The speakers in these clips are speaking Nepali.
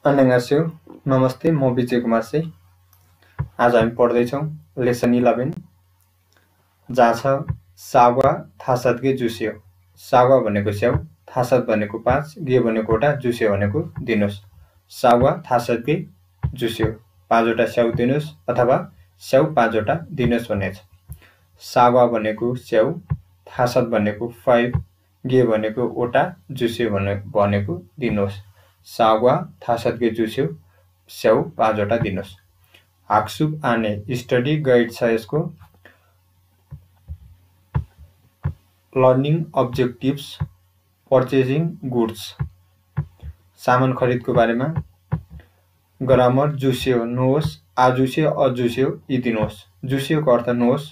안녕하세요. नमस्ते, म विजय कुमार चाहिँ आज हामी पढ्दैछौँ लेसन 11 जहाँ छ सागवा थासदगे जुस्यो। सागवा भनेको स्याउ, थासद भनेको 5, गे भनेको वटा, जुस्यो भनेको दिनुस्। सागवा थासदगे जुस्यो, 5 वटा स्याउ दिनुस् अथवा स्याउ 5 वटा दिनुस् भन्ने छ। सागवा भनेको स्याउ, थासद भनेको 5, गे भनेको वटा, जुस्यो भनेको दिनुस्। सागवा थासदगे जुस्यो, स्याउ 5 वटा दिनुस्। हाक्सुप आने स्टडी गाइड छ यसको। लर्निङ अब्जेक्टिभ्स, पर्चेसिङ गुड्स, सामान खरिदको बारेमा। ग्रामर जुस्यो नोस्, आजुस्यो अजुस्यो यी दिनुहोस्। जुस्योको अर्थ नोस्,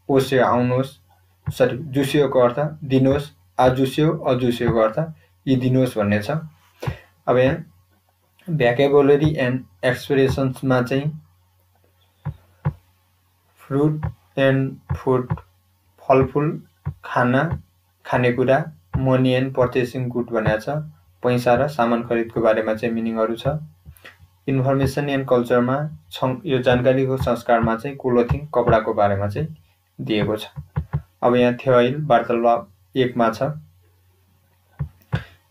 ओस्यो आउनुहोस्, सरी जुस्योको अर्थ दिनुहोस्, आजुस्यो अजुस्योको अर्थ यी दिनुहोस् भन्ने छ। अब यहाँ भ्याकेबुलरी एन्ड एक्सप्रेसन्समा चाहिँ फ्रुट एन्ड फुड, फलफुल, खाना, खानेकुरा, मनी एन्ड पर्चेसिङ गुड भनेको छ। पैसा र सामान खरिदको बारेमा चाहिँ मिनिङहरू छ। इन्फर्मेसन एन्ड कल्चरमा यो जानकारीको संस्कारमा चाहिँ क्लोथिङ, कपडाको बारेमा चाहिँ दिएको छ। अब यहाँ थ्योइल वार्तालाप 1 मा छ।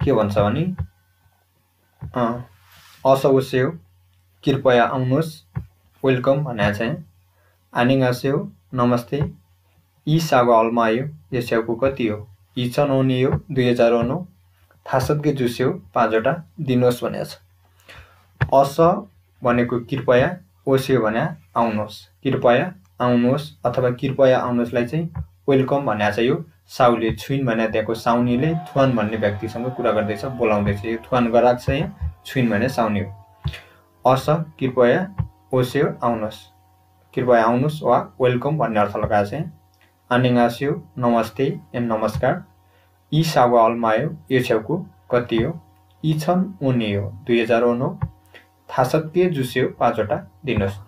के भन्छ भने असोस्यो कृपया आउनुहोस्, वेलकम भनेको छ यहाँ। आनिङास्यो नमस्ते, यी सागो अल्मायो यो स्याउको कति हो? यी छन् ओनियो 2000 ओनो, थासदगे जुस्यो 5 वटा दिनुहोस् भनेको छ। अस भनेको कृपया, ओस्यो भने आउनुहोस्। कृपया आउनुहोस् अथवा कृपया आउनुहोस्लाई चाहिँ वेलकम भनेको छ। यो साउले छुइन भने त्यहाँको साउनीले थुवान भन्ने व्यक्तिसँग कुरा गर्दैछ, बोलाउँदैछ। यो थुवान गराएको छ यहाँ, छुइन भने साउनी हो। अस कृपया, ओस्यो आउनुहोस्, कृपया आउनुहोस् वा वेलकम भन्ने अर्थ लगाएको छ। आनिङास्यो नमस्ते एन्ड नमस्कार, यी सागो अल्मायो यो छेउको कति हो? यी छन् ओनियो 2000 ओनो, थासदगे जुस्यो 5 वटा दिनुहोस्।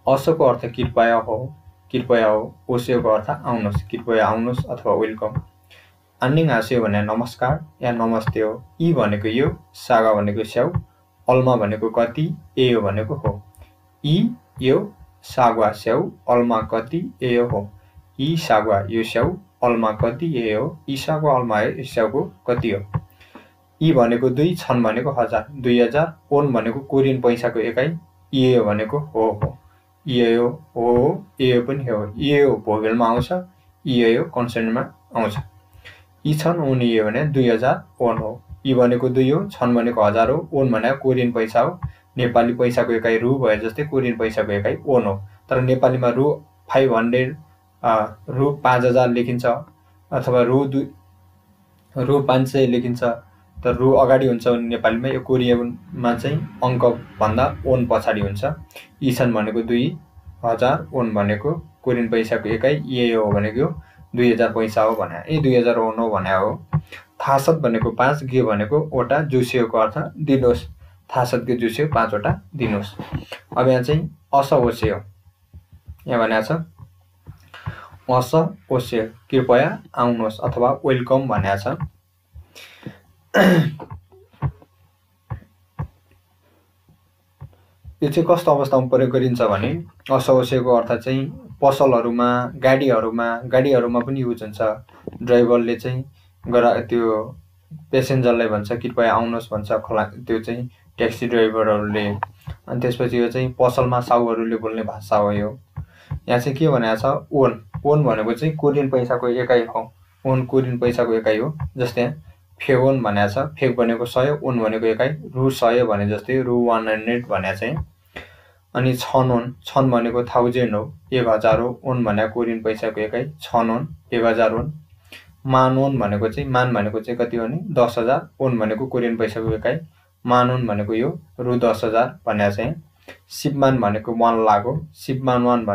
असको अर्थ कृपया हो, कृपया हो। ओस्योको अर्थ आउनुहोस्, कृपया आउनुहोस् अथवा वेलकम। आनिङास्यो भने नमस्कार या नमस्ते हो। यी भनेको यो, सागा भनेको स्याउ, अल्मा भनेको कति, एयो भनेको हो। यी यो सागवा स्याउ, अल्मा कति, एयो हो। यी सागवा यो स्याउ, अल्मा कति, एयो हो। यी सागवा अल्मा यो स्याउको कति हो? यी भनेको 2, छन् भनेको 1000, 2000, ओन भनेको कोरियन पैसाको एकाइ, इयो भनेको हो। इयो हो, एयो पनि हो। इयो भोवेलमा आउँछ, इयो कन्सोनेन्टमा आउँछ। यी छन् ओन इयो भने 2000 ओन हो। यी भनेको 2 हो, छन् भनेको 1000 हो, ओन भनेको कोरियन पैसा हो। नेपाली पैसाको एकाइ रु भए जस्तै कोरियन पैसाको एकाइ ओन हो। तर नेपालीमा रु 500, रु 5000 लेखिन्छ अथवा रु 500 लेखिन्छ। तर रु अगाडि हुन्छ भने नेपालीमा, यो कोरियनमा चाहिँ अङ्क भन्दा ओन पछाडि हुन्छ। यी छन् भनेको 2000, ओन भनेको कोरियन पैसाको एकाइ, इयो हो भनेको 2000 पैसा हो भने, यी 2000 ओन हो भने हो। थासद भनेको 5, गे भनेको वटा, जुस्योको अर्थ दिनुहोस्। थासदगे जुस्यो 5 वटा दिनुहोस्। अब यहाँ चाहिँ अस ओस्यो यहाँ भनेको छ। अस ओस्यो कृपया आउनुहोस् अथवा वेलकम भनेको छ। यो चाहिँ कस्तो अवस्थामा प्रयोग गरिन्छ भने अस ओस्योको अर्थ चाहिँ पसलहरूमा, गाडीहरूमा पनि युज हुन्छ। ड्राइभरले चाहिँ त्यो पेसेन्जरलाई भन्छ कृपया आउनुहोस् भन्छ, त्यो चाहिँ ट्याक्सी ड्राइभरहरूले। अनि त्यसपछि यो चाहिँ पसलमा साउहरूले बोल्ने भाषा हो। यो यहाँ चाहिँ के भनेको छ, ओन। ओन भनेको चाहिँ कोरियन पैसाको एकाइ हो। ओन कोरियन पैसाको एकाइ हो। जस्तै फेओन भनेको छ, फेक भनेको 100, ओन भनेको एकाइ, रु 100 भने जस्तै रु 100 भनेको चाहिँ। अनि छन ओन, छन भनेको 1000 हो, 1000 हो। ओन भनेको कोरियन पैसाको एकाइ, छन ओन 1000 ओन। मान ओन भनेको चाहिँ, मान भनेको चाहिँ कति हो भने 10000, ओन भनेको कोरियन पैसाको एकाइ, मान ओन भनेको यो रु 10000 भनेको चाहिँ। सिपमान भनेको 1 लाख हो। सिपमान ओन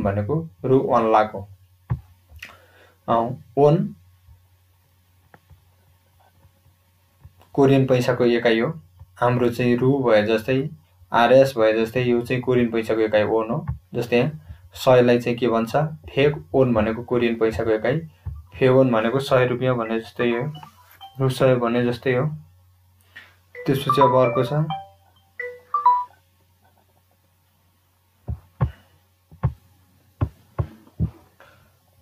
भनेको रु 1 लाख हो। ओन कोरियन पैसाको एकाइ हो। हाम्रो चाहिँ रु भए जस्तै, आरएस भए जस्तै, यो चाहिँ कोरियन पैसाको एकाइ ओन हो। जस्तै यहाँ 100 लाई चाहिँ के भन्छ, फेक ओन भनेको कोरियन पैसाको एकाइ, फेओन भनेको 100 रुपियाँ भने जस्तै हो, रु 100 भने जस्तै हो। त्यसपछि अब अर्को छ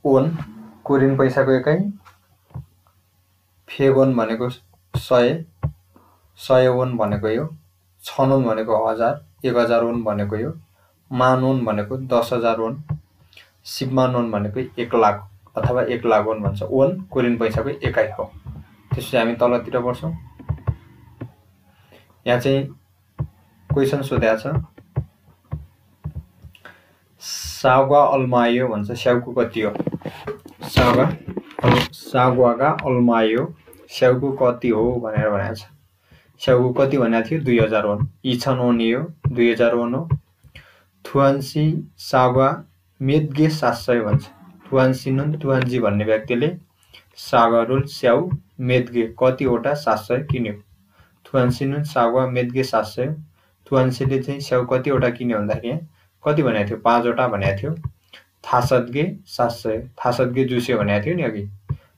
ओन, कोरियन पैसाको एकाइ। फेगोन भनेको 100 ओन भनेको यो। छनोन भनेको 1000, 1000 ओन भनेको यो। मानोन भनेको 10,000 ओन। सिपमानोन भनेको 1 लाख अथवा 1 लाख ओन भन्छ। ओन कोरियन पैसाको एकाइ हो। त्यसपछि हामी तलतिर बढ्छौँ। यहाँ चाहिँ क्वेसन सोधेको छ, साग्वा अल्मायो भन्छ, स्याउको कति हो? साग्वागा अल्मायो, स्याउको कति हो भनेर भनेको छ। स्याउको कति भनेको थियो? 2000 ओन। इछन ओन यो 2000 ओन हो। थुवान्सी साग्वा मेदगे 700 भन्छ। थुवान्सिनुन थुवान्जी भन्ने व्यक्तिले सागरुल स्याउ मेदगे कतिवटा 700 किन्यो? थुवान्सिनुन साग्वा मेदगे 700। थुवान्सीले चाहिँ स्याउ कतिवटा किन्यो भन्दाखेरि कति भनेको थियो? 5 वटा भनेको थियो। थासदगे 700, थासदगे जुस्यो भनेको थियो नि अघि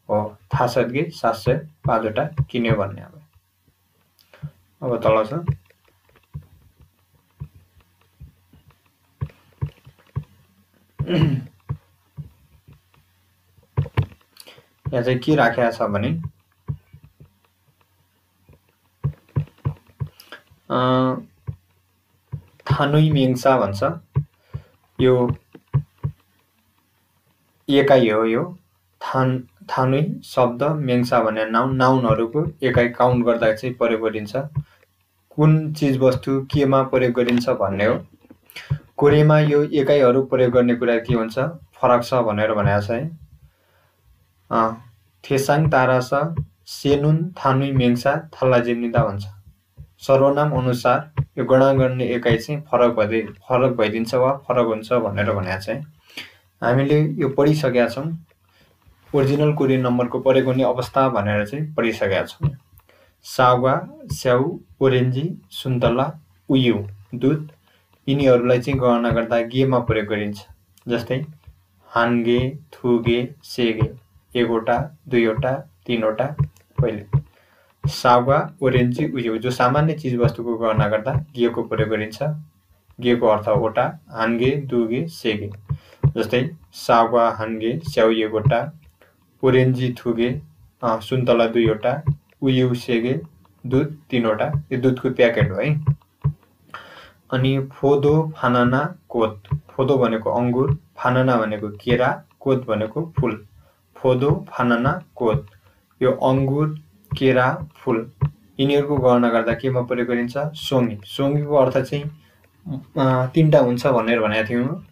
हो। थासदगे 700 5 वटा किन्यो भन्ने। अब तल छ यहाँ चाहिँ के राखेको छ भने थानुई मेङ्सा भन्छ। यो एकाइ हो। यो थानुई शब्द, मेङ्सा भन्ने नाउनहरूको एकाइ काउन्ट गर्दा चाहिँ प्रयोग गरिन्छ। कुन चिज वस्तु केमा प्रयोग गरिन्छ भन्ने हो। कोरियामा यो एकाइहरू प्रयोग गर्ने कुरा के हुन्छ? फरक छ भनेर भनेको छ है। थेसाङ तारास सेनुन थानुई मेङ्सा थल्लाजिम्निदा भन्छ। सर्वनाम अनुसार यो गणना गर्ने एकाइ चाहिँ फरक भइदिन्छ वा फरक हुन्छ भनेर भनेको छ। हामीले यो पढिसकेका छौँ। ओरिजिनल कोरियन नम्बरको प्रयोग हुने अवस्था भनेर चाहिँ पढिसकेका छौँ। साग्वा, स्याउ, ओरेन्जी, सुन्तला, उयु, दुध, यिनीहरूलाई चाहिँ गणना गर्दा गेमा प्रयोग गरिन्छ। जस्तै हानगे, थुगे, सेगे, 1 वटा, 2 वटा, 3 वटा। पहिले साग्वा, ओरेन्जी, उयु जो सामान्य चिज वस्तुको गणना गर्दा गेको प्रयोग गरिन्छ। गेको अर्थ वटा, हानगे, दुगे, सेगे। जस्तै साग्वा, हानगे, स्याउ 1 वटा, ओरेन्जी, थुगे, सुन्तला 2 वटा, उयु, सेगे, दुध 3 वटा। यो दुधको प्याकेट हो है। अनि फोदो, फानाना, कोत। फोदो भनेको अंगुर, फानाना भनेको केरा, कोत भनेको फूल। फोदो, फानाना, कोत यो अंगुर, केरा, फूल यिनीहरूको गणना गर्दा केमा प्रयोग गरिन्छ? सोंगी। सोंगीको अर्थ चाहिँ 3टा हुन्छ भनेर भनेको थियौँ।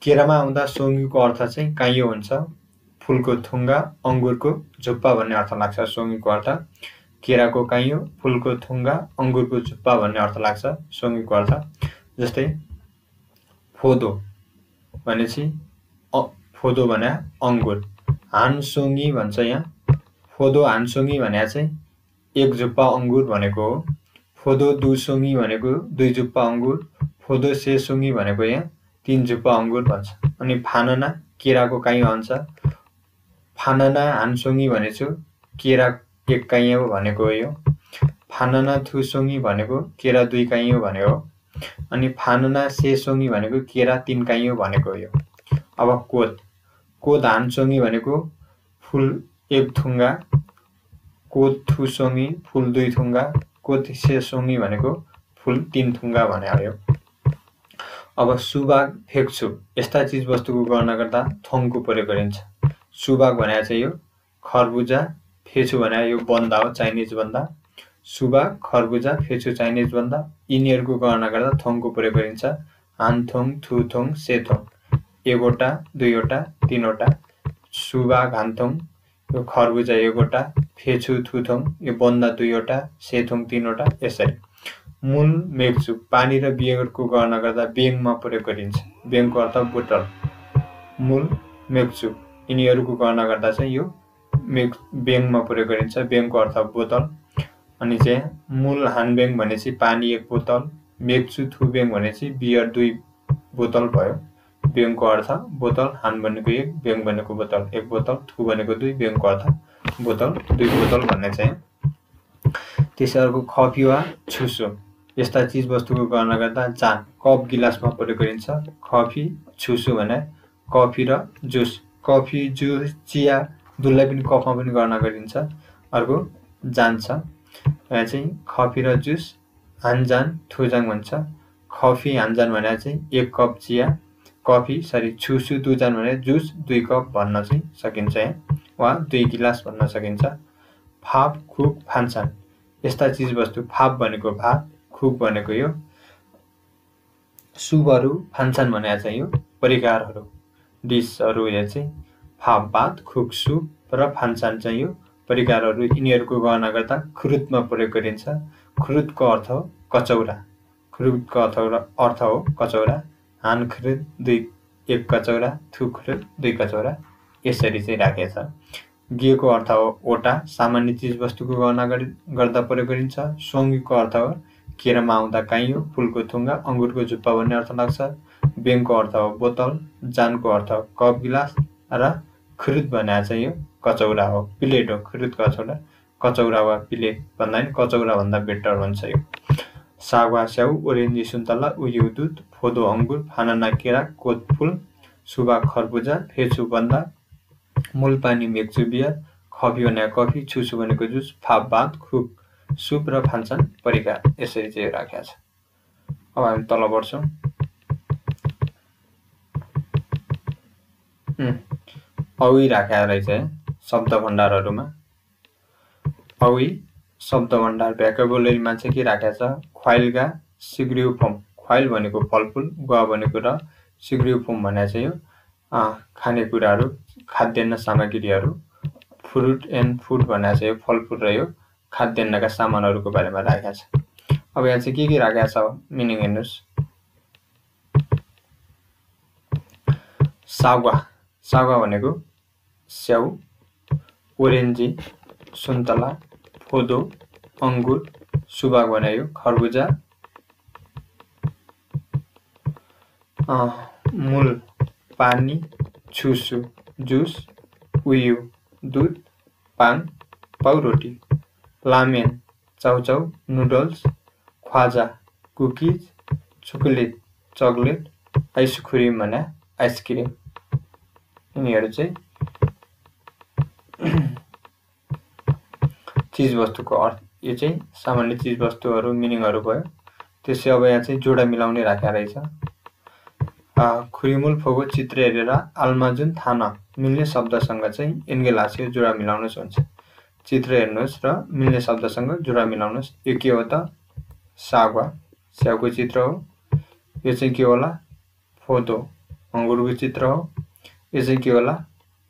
केरामा आउँदा सोंगीको अर्थ चाहिँ काइयो हुन्छ। फूलको थुङ्गा, अंगुरको झुप्पा भन्ने अर्थ लाग्छ सोंगीको अर्थ। केराको काइयो, फूलको थुङ्गा, अंगुरको झुप्पा भन्ने अर्थ लाग्छ सोंगीको अर्थ। जस्तै फोदो भनेपछि फोदो भने अंगुर। हानसोंगी भन्छ यहाँ। फोदो हानसोंगी भने चाहिँ 1 जुप्पा अंगुर भनेको हो। फोदो दुसोंगी भनेको 2 जुप्पा अंगुर। फोदो सेसोंगी भनेको यहाँ 3 जुप्पा अंगुर भन्छ। अनि फानाना केराको काइयो हुन्छ। फानाना हानसोंगी भनेछु केरा 1 काइयो भनेको हो यो। फानाना थुसोंगी भनेको केरा 2 काइयो भनेको हो। अनि फानाना सेसोंगी भनेको केरा 3 काइयो भनेको हो यो। अब कोत। कोत हानसोंगी भनेको फूल 1 थुङ्गा, कोत थुसोंगी फूल 2 थुङ्गा, कोत सेसोंगी भनेको फूल 3 थुङ्गा भने हो। अब सुबाग, फेक्छु यस्ता चिज वस्तुको गणना गर्दा थोङको प्रयोग गरिन्छ। सुबाग भने चाहिँ यो खरबुजा, फेछु भने यो बन्दा हो, चाइनिज बन्दा। सुबाग, खरबुजा, फेछु चाइनिज बन्दा यिनीहरूको गणना गर्दा थोङको प्रयोग गरिन्छ। हानथोङ, थुथोङ, सेथोङ 1 वटा, 2 वटा, 3 वटा। सुबाग, हानथोङ यो खरबुजा 1 वटा, फेछु, थुथोङ यो बन्दा 2 वटा, सेथोङ 3 वटा। यसरी मूल, मेक्चु पानी र बियरको गणना गर्दा बेङमा प्रयोग गरिन्छ। बेङको अर्थ बोतल। मूल, मेक्चु यिनीहरूको गणना गर्दा चाहिँ यो बेङमा प्रयोग गरिन्छ। बेङको अर्थ बोतल। अनि चाहिँ मूल हानबेङ भनेपछि पानी 1 बोतल, मेक्चु थुबेङ भनेपछि बियर 2 बोतल भयो। बेङको अर्थ बोतल, हान भनेको 1, बेङ भनेको बोतल 1 बोतल, थु भनेको 2, बेङको अर्थ बोतल 2 बोतल भन्ने चाहिँ। त्यसै अर्को कफी वा छुसो यस्ता चिजवस्तुको गणना गर्दा जान कप गिलासमा प्रयोग गरिन्छ। कफी छुसो भने कफी र जुस, कफी जुस चिया दुधलाई पनि कपमा पनि गणना गरिन्छ। अर्को जान छ, यहाँ चाहिँ कफी र जुस हानजान थुजाङ भन्छ। कफी हानजान भने चाहिँ 1 कप चिया, कफी छुसु दुजान भने जुस 2 कप भन्न चाहिँ सकिन्छ वा 2 गिलास भन्न सकिन्छ। फाप खुक फान्सान यस्ता चिजवस्तु, फाप भनेको भात, खुक भनेको यो सुपहरू, फान्सान भने चाहिँ यो परिकारहरू डिसहरू। यो चाहिँ फाप भात, खुक सुप र फान्सान चाहिँ यो परिकारहरू। यिनीहरूको गणना गर्दा खुरुतमा प्रयोग गरिन्छ। खुरुतको अर्थ हो कचौरा, खुरुतको अर्थ हो कचौरा। हान खुरुत 1 कचौरा, थु खुरुत 2 कचौरा यसरी चाहिँ राखेको छ। गेको अर्थ हो ओटा, सामान्य चिजवस्तुको गणना गर्दा प्रयोग गरिन्छ। सोङ्गीको अर्थ हो केरामा आउँदा काइयो, फुलको थुङ्गा, अङ्गुरको जुप्पा भन्ने अर्थ लाग्छ। बेङको अर्थ हो बोतल, जानको अर्थ हो कप गिलास र खुरुत भने चाहिँ यो कचौरा हो, प्लेट हो। खुरुत कचौरा वा प्लेट भन्दा नि कचौरा भन्दा बेटर हुन्छ यो। सागवा स्याउ, ओरेन्जी सुन्तला, उयु दुध, फोदो अङ्गुर, फानाना केरा, कोत फुल, सुबा खरबुजा, फेचु बन्दा, मुलपानी मेक्चु बियर, कफी भनेको कफी, छुसु भनेको जुस, फाप भात, खुक सुप र फान्सन परिकार यसरी चाहिँ राखेको छ। अब हामी तल बढ्छौँ। औी राखेको रहेछ शब्द भण्डारहरूमा। औी शब्द भण्डार भ्याकेबुलरीमा चाहिँ के राखेको छ, ख्वाइलगा सिग्रियोफोम, ख्वाइल भनेको फलफुल, गुवा भनेको र सिग्रियोफोम भने चाहिँ यो खानेकुराहरू, खाद्यान्न सामग्रीहरू, फ्रुट एन्ड फुड भने चाहिँ यो फलफुल र यो खाद्यान्नका सामानहरूको बारेमा राखेको छ। अब यहाँ चाहिँ के राखेको छ मिनिङ हेर्नुहोस्। सागवा, सागवा भनेको स्याउ, ओरेन्जी सुन्तला, फोदो अङ्गुर, सुबाग भने यो खरबुजा, मूल पानी, छुसु जुस, उयु दुध, पान पाउरोटी, लामेन चाउचाउ नुडल्स, ख्वाजा कुकिज, चोकलेट चकलेट, आइसक्रिम भने आइसक्रिम। यिनीहरू चाहिँ चिजवस्तुको अर्थ, यो चाहिँ सामान्य चिजवस्तुहरू मिनिङहरू भयो। त्यसै अब यहाँ चाहिँ जोडा मिलाउने राखेको रहेछ। खुरिमुल फोगो चित्र हेरेर आल्माजुन थाना मिल्ने शब्दसँग चाहिँ एन्गेलासियो जोडा मिलाउनुहोस् हुन्छ। चित्र हेर्नुहोस् र मिल्ने शब्दसँग जोडा मिलाउनुहोस्। यो के हो त, सागवा स्याउको चित्र हो। यो चाहिँ के होला, फोदो अङ्गुरको चित्र हो। यो चाहिँ के होला,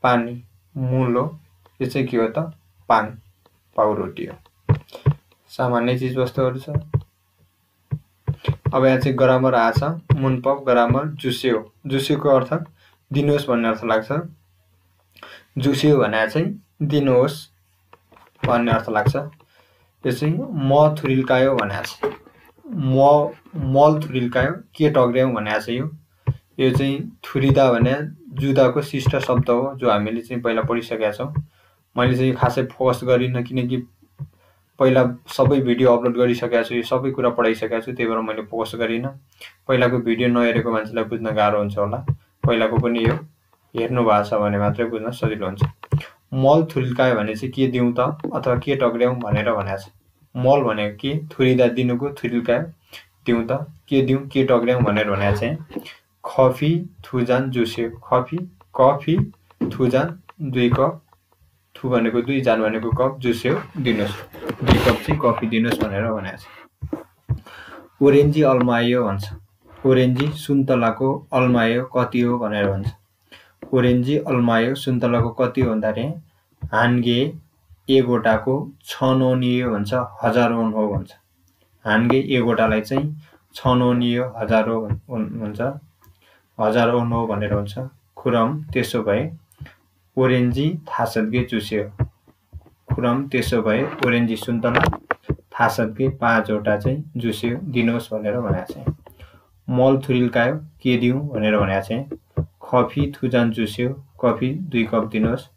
पानी मूल हो। यो चाहिँ के हो त, पान पाउरोटी हो। सामान्य चिजवस्तुहरू छ। अब यहाँ चाहिँ ग्रामर आछ, मुनपक ग्रामर जुस्यो, जुस्योको अर्थ दिनुहोस् भन्ने अर्थ लाग्छ। जुस्यो भने चाहिँ दिनुहोस् भन्ने अर्थ लाग्छ। यो चाहिँ म थुरिल्कायो भने छ, मल थुरिल्कायो के टग्र्याउँ भने छ। यो चाहिँ थुरिदा भने जुदाको शिष्ट शब्द हो, जो हामीले चाहिँ पहिला पढिसकेका छौँ। मैले चाहिँ खासै फोकस गरिनँ किनकि पहिला सबै भिडियो अपलोड गरिसकेको छु, यो सबै कुरा पढाइसकेको छु, त्यही भएर मैले फोकस गरिनँ। पहिलाको भिडियो नहेरेको मान्छेलाई बुझ्न गाह्रो हुन्छ होला, पहिलाको पनि यो हेर्नु भएको छ भने मात्रै बुझ्न सजिलो हुन्छ। मल थुरिल्कायो भने चाहिँ के दिउँ त अथवा के टग्र्याउँ भनेर भनेको छ। मल भनेको के, थुरिदा दिनुको, थुरिल्कायो दिउँ त, के दिउँ के टग्र्याउँ भनेर भनेको चाहिँ कफी थुजान जुस्यो, कफी थुजान 2 कप, थु भनेको 2, जान भनेको कप, जुस्यो दिनुहोस् 2 कप चाहिँ कफी दिनुहोस् भनेर भनेको छ। ओरेन्जी अल्मायो भन्छ, ओरेन्जी सुन्तलाको अल्मायो कति हो भनेर भन्छ। ओरेन्जी अल्मायो सुन्तलाको कति हो भन्दाखेरि हानगे एकवटाको 6 नोनियो भन्छ, 1000 ओन हो भन्छ। हानगे एकवटालाई चाहिँ 6 नोनियो 1000 हुन्छ, 1000 ओन हो भनेर भन्छ। खुरम त्यसो भए ओरेन्जी थासदगे जुस्यो, खुरम त्यसो भए ओरेन्जी सुन्तला थासदगे 5 वटा चाहिँ जुस्यो दिनुहोस् भनेर भनेको छ। मल थुरिल्कायो के दिउँ भनेर भनेको छ। कफी थुजान जुस्यो, कफी 2 कप दिनुहोस्।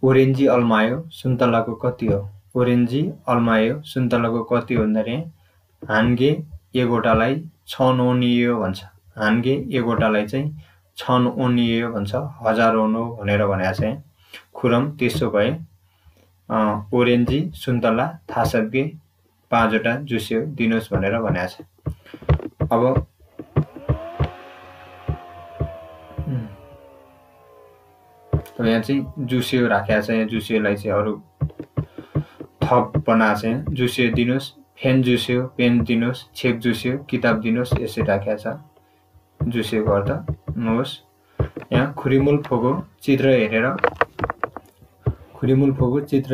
ओरेन्जी अल्मायो सुन्तलाको कति हो, ओरेन्जी अल्मायो सुन्तलाको कति हो भन्दाखेरि हान्गे एकवटालाई 6 नोनियो भन्छ। हान्गे एकवटालाई चाहिँ 6 नोनियो भन्छ, 1000 ओनो भनेर भनेको छ। खुरम त्यसो भए ओरेन्जी सुन्तला थासब्गे 5वटा जुस्यो दिनुहोस् भनेर भनेको छ। अब यहाँ चाहिँ जुस्यो राखेको छ। यहाँ जुस्योलाई चाहिँ अरू थप बनाएको छ। यहाँ जुस्यो दिनुहोस्, फेन जुस्यो, पेन दिनुहोस्, छेक जुस्यो, किताब दिनुहोस्, यसरी राखेको छ। जुस्योको अर्थ नोस्। यहाँ खुरिमुल फोगो चित्र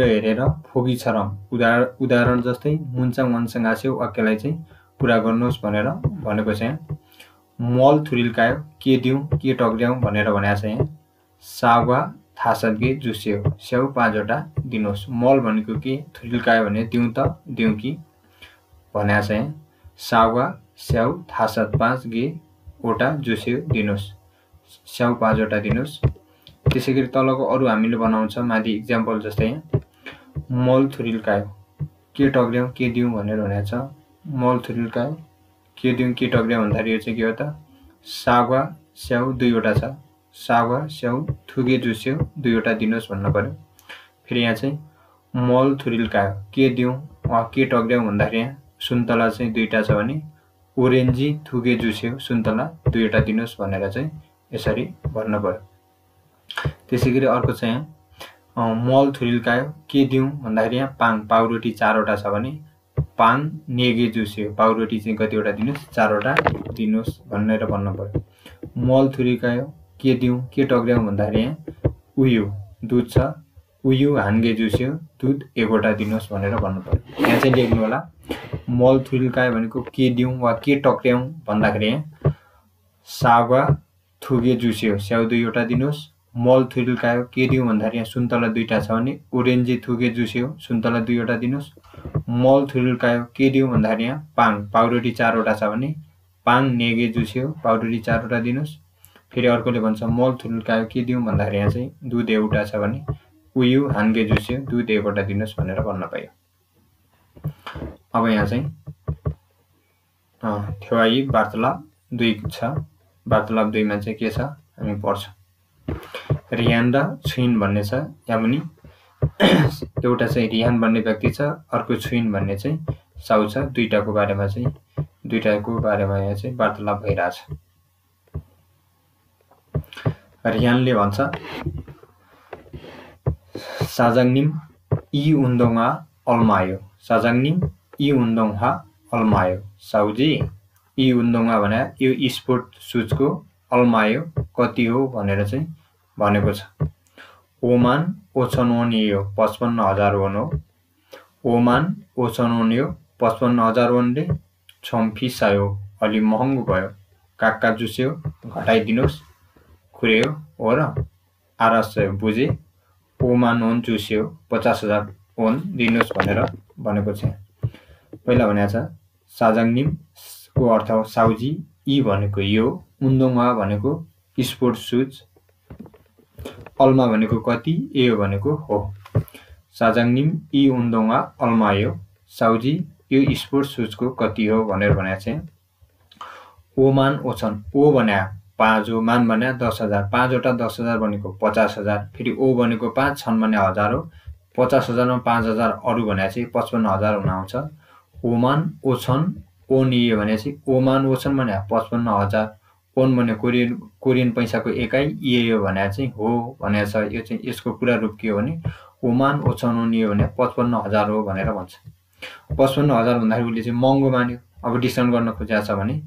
हेरेर फोगी छरम उदाहरण जस्तै मुन्चाङ वनसँग आस्यो वाक्यलाई चाहिँ पुरा गर्नुहोस् भनेर भनेको छ। यहाँ मल थुरिल्कायो के दिउँ के टक्र्याउँ भनेर भनेको छ। यहाँ सागवा थासब्गे जुस्यो स्याउ 5वटा दिनुहोस्। मल भनेको के, थुरिल्कायो भने दिउँ त दिउँ कि भनेको छ। यहाँ सागवा स्याउ थासत 5 जुस्यो दिनुहोस्, स्याउ 5वटा दिनुहोस्। त्यसै गरी तलको अरू हामीले बनाउँछ माथि इक्जाम्पल जस्तै मल थुरिल्कायो के टक्र्याउँ के दिउँ भनेर भनेको छ। मल थुरिल्कायो के दिउँ के टक्र्याउँ भन्दाखेरि यो चाहिँ के हो त, सागवा स्याउ 2वटा छ। सागवा स्याउ थुगे जुस्यो 2वटा दिनुहोस् भन्नु पर्यो। फेरि यहाँ चाहिँ मल थुरिल्कायो के दिउँ वा के टक्र्याउँ भन्दाखेरि यहाँ सुन्तला चाहिँ 2टा छ भने ओरेन्जी थुगे जुस्यो सुन्तला 2वटा दिनुहोस् भनेर चाहिँ यसरी भन्नु पर्यो। त्यसै गरी अर्को चाहिँ यहाँ मल थुरिल्कायो के दिउँ भन्दाखेरि यहाँ पाउरोटी 4वटा छ भने पाङ नेगे जुस्यो पाउरोटी चाहिँ कतिवटा दिनुहोस्, 4वटा दिनुहोस् भनेर भन्नु पर्यो। मल थुरिल्कायो के दिउँ के टक्र्याउँ भन्दाखेरि यहाँ उयो दुध छ, उयो हान्गे जुस्यो दुध 1वटा दिनुहोस् भनेर भन्नु पर्यो। यहाँ चाहिँ लेख्नु होला मल थुरिल्कायो भनेको के दिउँ वा के टक्र्याउँ भन्दाखेरि यहाँ सागवा थुगे जुस्यो स्याउ 2वटा दिनुहोस्। मल थुरिल्कायो के दिउँ भन्दाखेरि यहाँ सुन्तला 2टा छ भने ओरेन्जी थुगे जुस्यो सुन्तला 2वटा दिनुहोस्। मल थुरिल्कायो के दिउँ भन्दाखेरि यहाँ पाउरोटी 4वटा छ भने पाङ नेगे जुस्यो पाउरोटी 4वटा दिनुहोस्। फेरि अर्कोले भन्छ मल थुरिल्कायो के दिउँ भन्दाखेरि यहाँ चाहिँ दुध 1वटा छ भने उयो हान्गे जुस्यो दुध 1वटा दिनुहोस् भनेर भन्न पाइयो। अब यहाँ चाहिँ थेवाई वार्तालाप 2 छ। वार्तालाप 2मा चाहिँ के छ हामी पढ्छौँ। रिहान र छुइन भन्ने छ। यहाँ पनि एउटा चाहिँ रिहान भन्ने व्यक्ति छ, अर्को छुइन भन्ने चाहिँ साउ छ। दुईटाको बारेमा यहाँ चाहिँ वार्तालाप भइरहेछ। रिहानले भन्छ साजाङनिम इ उन्दोङा अल्मायो। साजाङनिम इ उन्दोङहा अल्मायो। साउजी इ उन्दोङा भने यो स्पोर्ट सुजको अल्मायो कति हो भनेर चाहिँ भनेको छ। ओमान ओछनोनियो 55,000 वोन हो। ओमान ओछनोनियो 55,000 वनले छम्फिसायो अलि महँगो भयो। काक्का जुस्यो घटाइदिनुहोस्, खुर्यो हो र आरस बुझे ओमान ओन जुस्यो 50,000 ओन दिनुहोस् भनेर भनेको छ। पहिला भनेको छ साजाङनिमको अर्थ हो साउजी, इ भनेको यो, उन्दोङा भनेको स्पोर्ट सुज, अल्मा भनेको कति, ए भनेको हो। साजाङनिम इ उन्दोङा अल्मायो। साउजी यो स्पोर्ट सुजको कति हो भनेर भनेको छ। ओमान ओछन ओ भने 5 हो, मान भने 10,000, 5वटा 10,000 भनेको 50,000। फेरि ओ भनेको 5, छन् भने 1000 हो। 50,000 मा 5,000 अरू भने चाहिँ 55,000 हुन आउँछ। ओमान ओछन ओन इए भने चाहिँ ओमान ओछन भने 55,000, ओन भने कोरियन पैसाको एकाइ, इए भने चाहिँ हो भनेको छ। यो चाहिँ यसको पुरा रूप के हो भने ओमान ओछन ओन इए भने 55,000 हो भनेर भन्छ। 55,000 भन्दाखेरि उसले चाहिँ महँगो मान्यो। अब डिस्काउन्ट गर्न खोजेको छ भने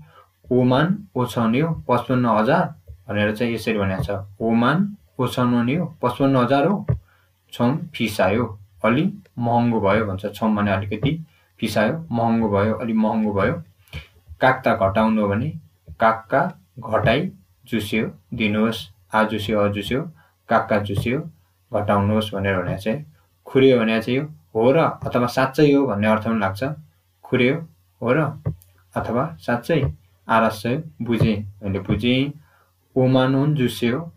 ओमान ओछन्यो 55,000 भनेर चाहिँ यसरी भनेको छ। ओमान ओछन्यो 55,000 हो, छम फिसायो अलि महँगो भयो भन्छ। छम भने अलिकति, फिसायो महँगो भयो, अलि महँगो भयो। काक्ता घटाउनु हो भने काक्का घटाइ जुस्यो दिनुहोस्, आ जुस्यो अजुस्यो काक्का जुस्यो घटाउनुहोस् भनेर भनेको चाहिँ। खुर्यो भने चाहिँ हो र अथवा साँच्चै हो भन्ने अर्थमा लाग्छ। खुर्यो हो र अथवा साँच्चै, आरस्य बुझेँ मैले बुझेँ। ओमानोन जुस्यो,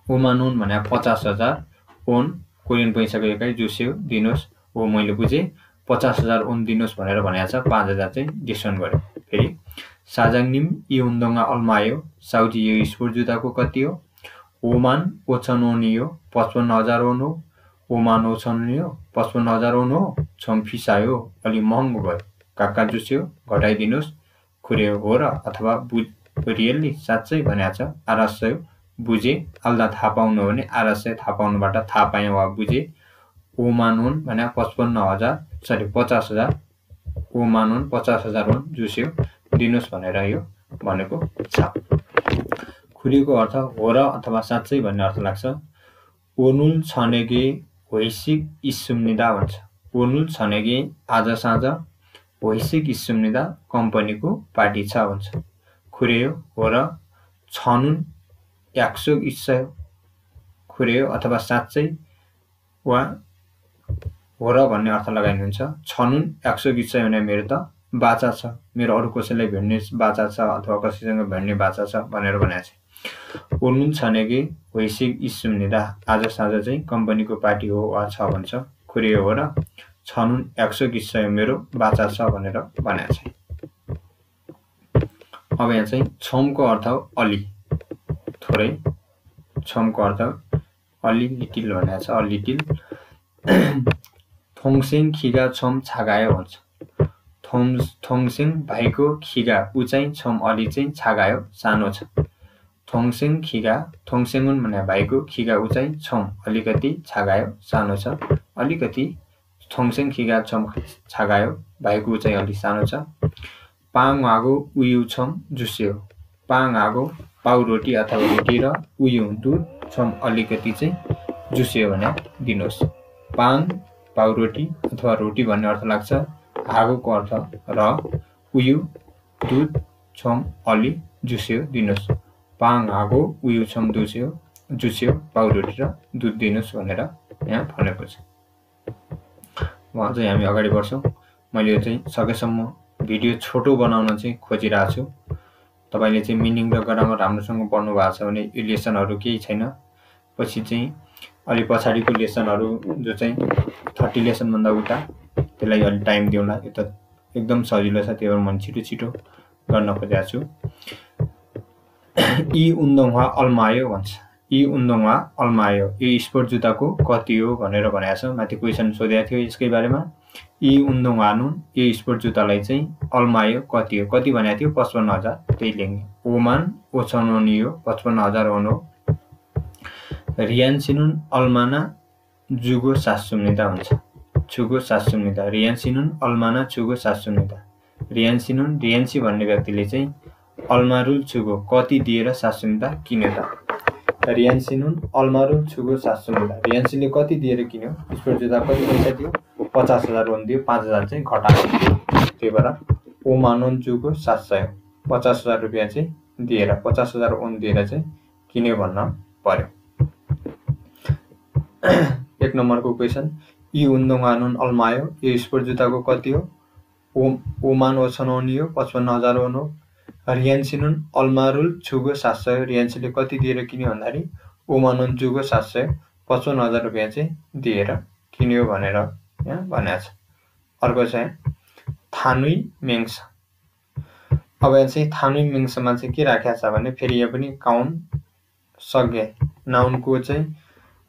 ओमानोन भने 50,000, ओन कोरियन पैसाको एकाइ जुस्यो दिनुहोस् हो मैले बुझेँ 50,000 वन दिनुहोस् भनेर भनेको छ 5,000 चाहिँ डिस्काउन्ट गर्यो। फेरि 사장님 이 운동화 얼마예요? साउजी यो स्पोर्ट जुत्ताको कति हो? 55,500원이요. 55,000 원 हो। 55,500원이요. 55,000 원 हो। 좀 비싸요. अलि महँगो भयो। काका जुस्यो घटाइदिनुहोस्। खुरे हो र अथवा रियल्ली साँच्चै भनेको छ 알았어요. बुझे आल्दा थाहा पाउनु हो भने 알았어요 थाहा पाउनुबाट थाहा पाएँ वा बुझे 5만 원 भने 50,000 5만 원 50,000 원 जुस्यो दिनुहोस् भनेर यो भनेको छ। खुरीको अर्थ हो र अथवा साँच्चै भन्ने अर्थ लाग्छ। 오늘 저녁에 회식 있습니다 भन्छ। 오늘 저녁에 आज साँझ 회식 있습니다 कम्पनीको पार्टी छ भन्छ। खुरेयो हो र छनुन 약속 있어요। खुरेयो अथवा साँच्चै वा हो र भन्ने अर्थ लगाइनुहुन्छ। छनुन 약속 있어요 भने मेरो त बाचा छ, मेरो अरू कसैलाई भेट्ने बाचा छ अथवा कसैसँग भेट्ने बाचा छ भनेर भनेको छ। 오늘 저녁에 회식 있습니다 आज साँझ चाहिँ कम्पनीको पार्टी हो वा छ भन्छ। खुरेयो हो र छनुन 약속 있어요 मेरो बाचा छ भनेर भनेको छ। अब यहाँ चाहिँ छमको अर्थ हो अलि थोरै, छमको अर्थ अलि लिटिल भनेको छ, अलिटिल। थोङसेङ खिगा छम छागायो भन्छ। थोङसेङ भाइको खिगा ऊ चाहिँ छम अलि चाहिँ छागायो सानो छ। थोङसेङ खिगा थोङसेङुन भने भाइको खिगा ऊ चाहिँ छम अलिकति छागायो सानो छ। अलिकति थोङसेङ खिगा छम छागायो भाइको ऊ चाहिँ अलि सानो छ। पाङ आगो उयु छम जुस्यो। पाङ आगो पाउरोटी अथवा रोटी र उयु दुध छम अलिकति चाहिँ जुस्यो भने दिनुहोस्। पाङ पाउरोटी अथवा रोटी भन्ने अर्थ लाग्छ। आगोको अर्थ र उयु दुध छम अलि जुस्यो दिनुहोस्। पाङ आगो उयु छम जुस्यो पाउरोटी र दुध दिनुहोस् भनेर यहाँ भनेको छ। उहाँ चाहिँ हामी अगाडि बढ्छौँ। मैले यो चाहिँ सकेसम्म भिडियो छोटो बनाउन चाहिँ खोजिरहेको छु। तपाईँले चाहिँ मिनिङ र ग्रामर राम्रोसँग पढ्नु भएको छ भने यो लेसनहरू केही छैन। पछि चाहिँ अलि पछाडिको लेसनहरू जो चाहिँ 30 लेसनभन्दा उता त्यसलाई अलि टाइम दिउँला। यो त एकदम सजिलो छ, त्यही भएर मैले छिटो गर्न खोजेको छु। 이 운동화 얼마예요 भन्छ। 이 운동화 얼마예요 यो स्पोर्ट जुत्ताको कति हो भनेर भनेको छ। माथि क्वेसन सोधेको थियो यसकै बारेमा। 이 운동화는 यो स्पोर्ट जुत्तालाई चाहिँ 얼마예요 कति हो, कति भनेको थियो 55,000 त्यही लेख्ने। 55,500원이요 55,000 원 हो। 리안씨는 얼마나 주고 샀습니다 भन्छ। 주고 샀습니다। 리안씨는 얼마나 주고 샀습니다। 리안씨 भन्ने व्यक्तिले चाहिँ 얼마를 주고 कति दिएर 샀습니다 किन्यो त। रियान्सीनुन अलमारुल छुगो 샀습니다। रियान्सीले कति दिएर किन्यो? स्पोर्ट जुत्ता कति पैसा दियो? 50,000 वन दियो, 5,000 चाहिँ घटाएको दियो। त्यही भएर 5만 원 주고 샀어요। 50,000 रुपैयाँ चाहिँ दिएर 50,000 वन दिएर चाहिँ किन्यो भन्न पर्यो। 1 नम्बरको क्वेसन 이 운동화는 얼마예요? यो स्पोर्ट जुत्ताको कति हो? 55,500원이요 55,000 원 हो। रियान्सीनुन अलमारुल छुगो 샀어요। रियान्सीले कति दिएर किन्यो भन्दाखेरि 5만 원 주고 샀어요। 55,000 रुपैयाँ चाहिँ दिएर किन्यो भनेर यहाँ भनेको छ। अर्को चाहिँ थानुई मेङ्स। अब यहाँ चाहिँ थानुई मेङ्समा चाहिँ के राखेको छ भने फेरि यहाँ पनि काउन सके नाउनको चाहिँ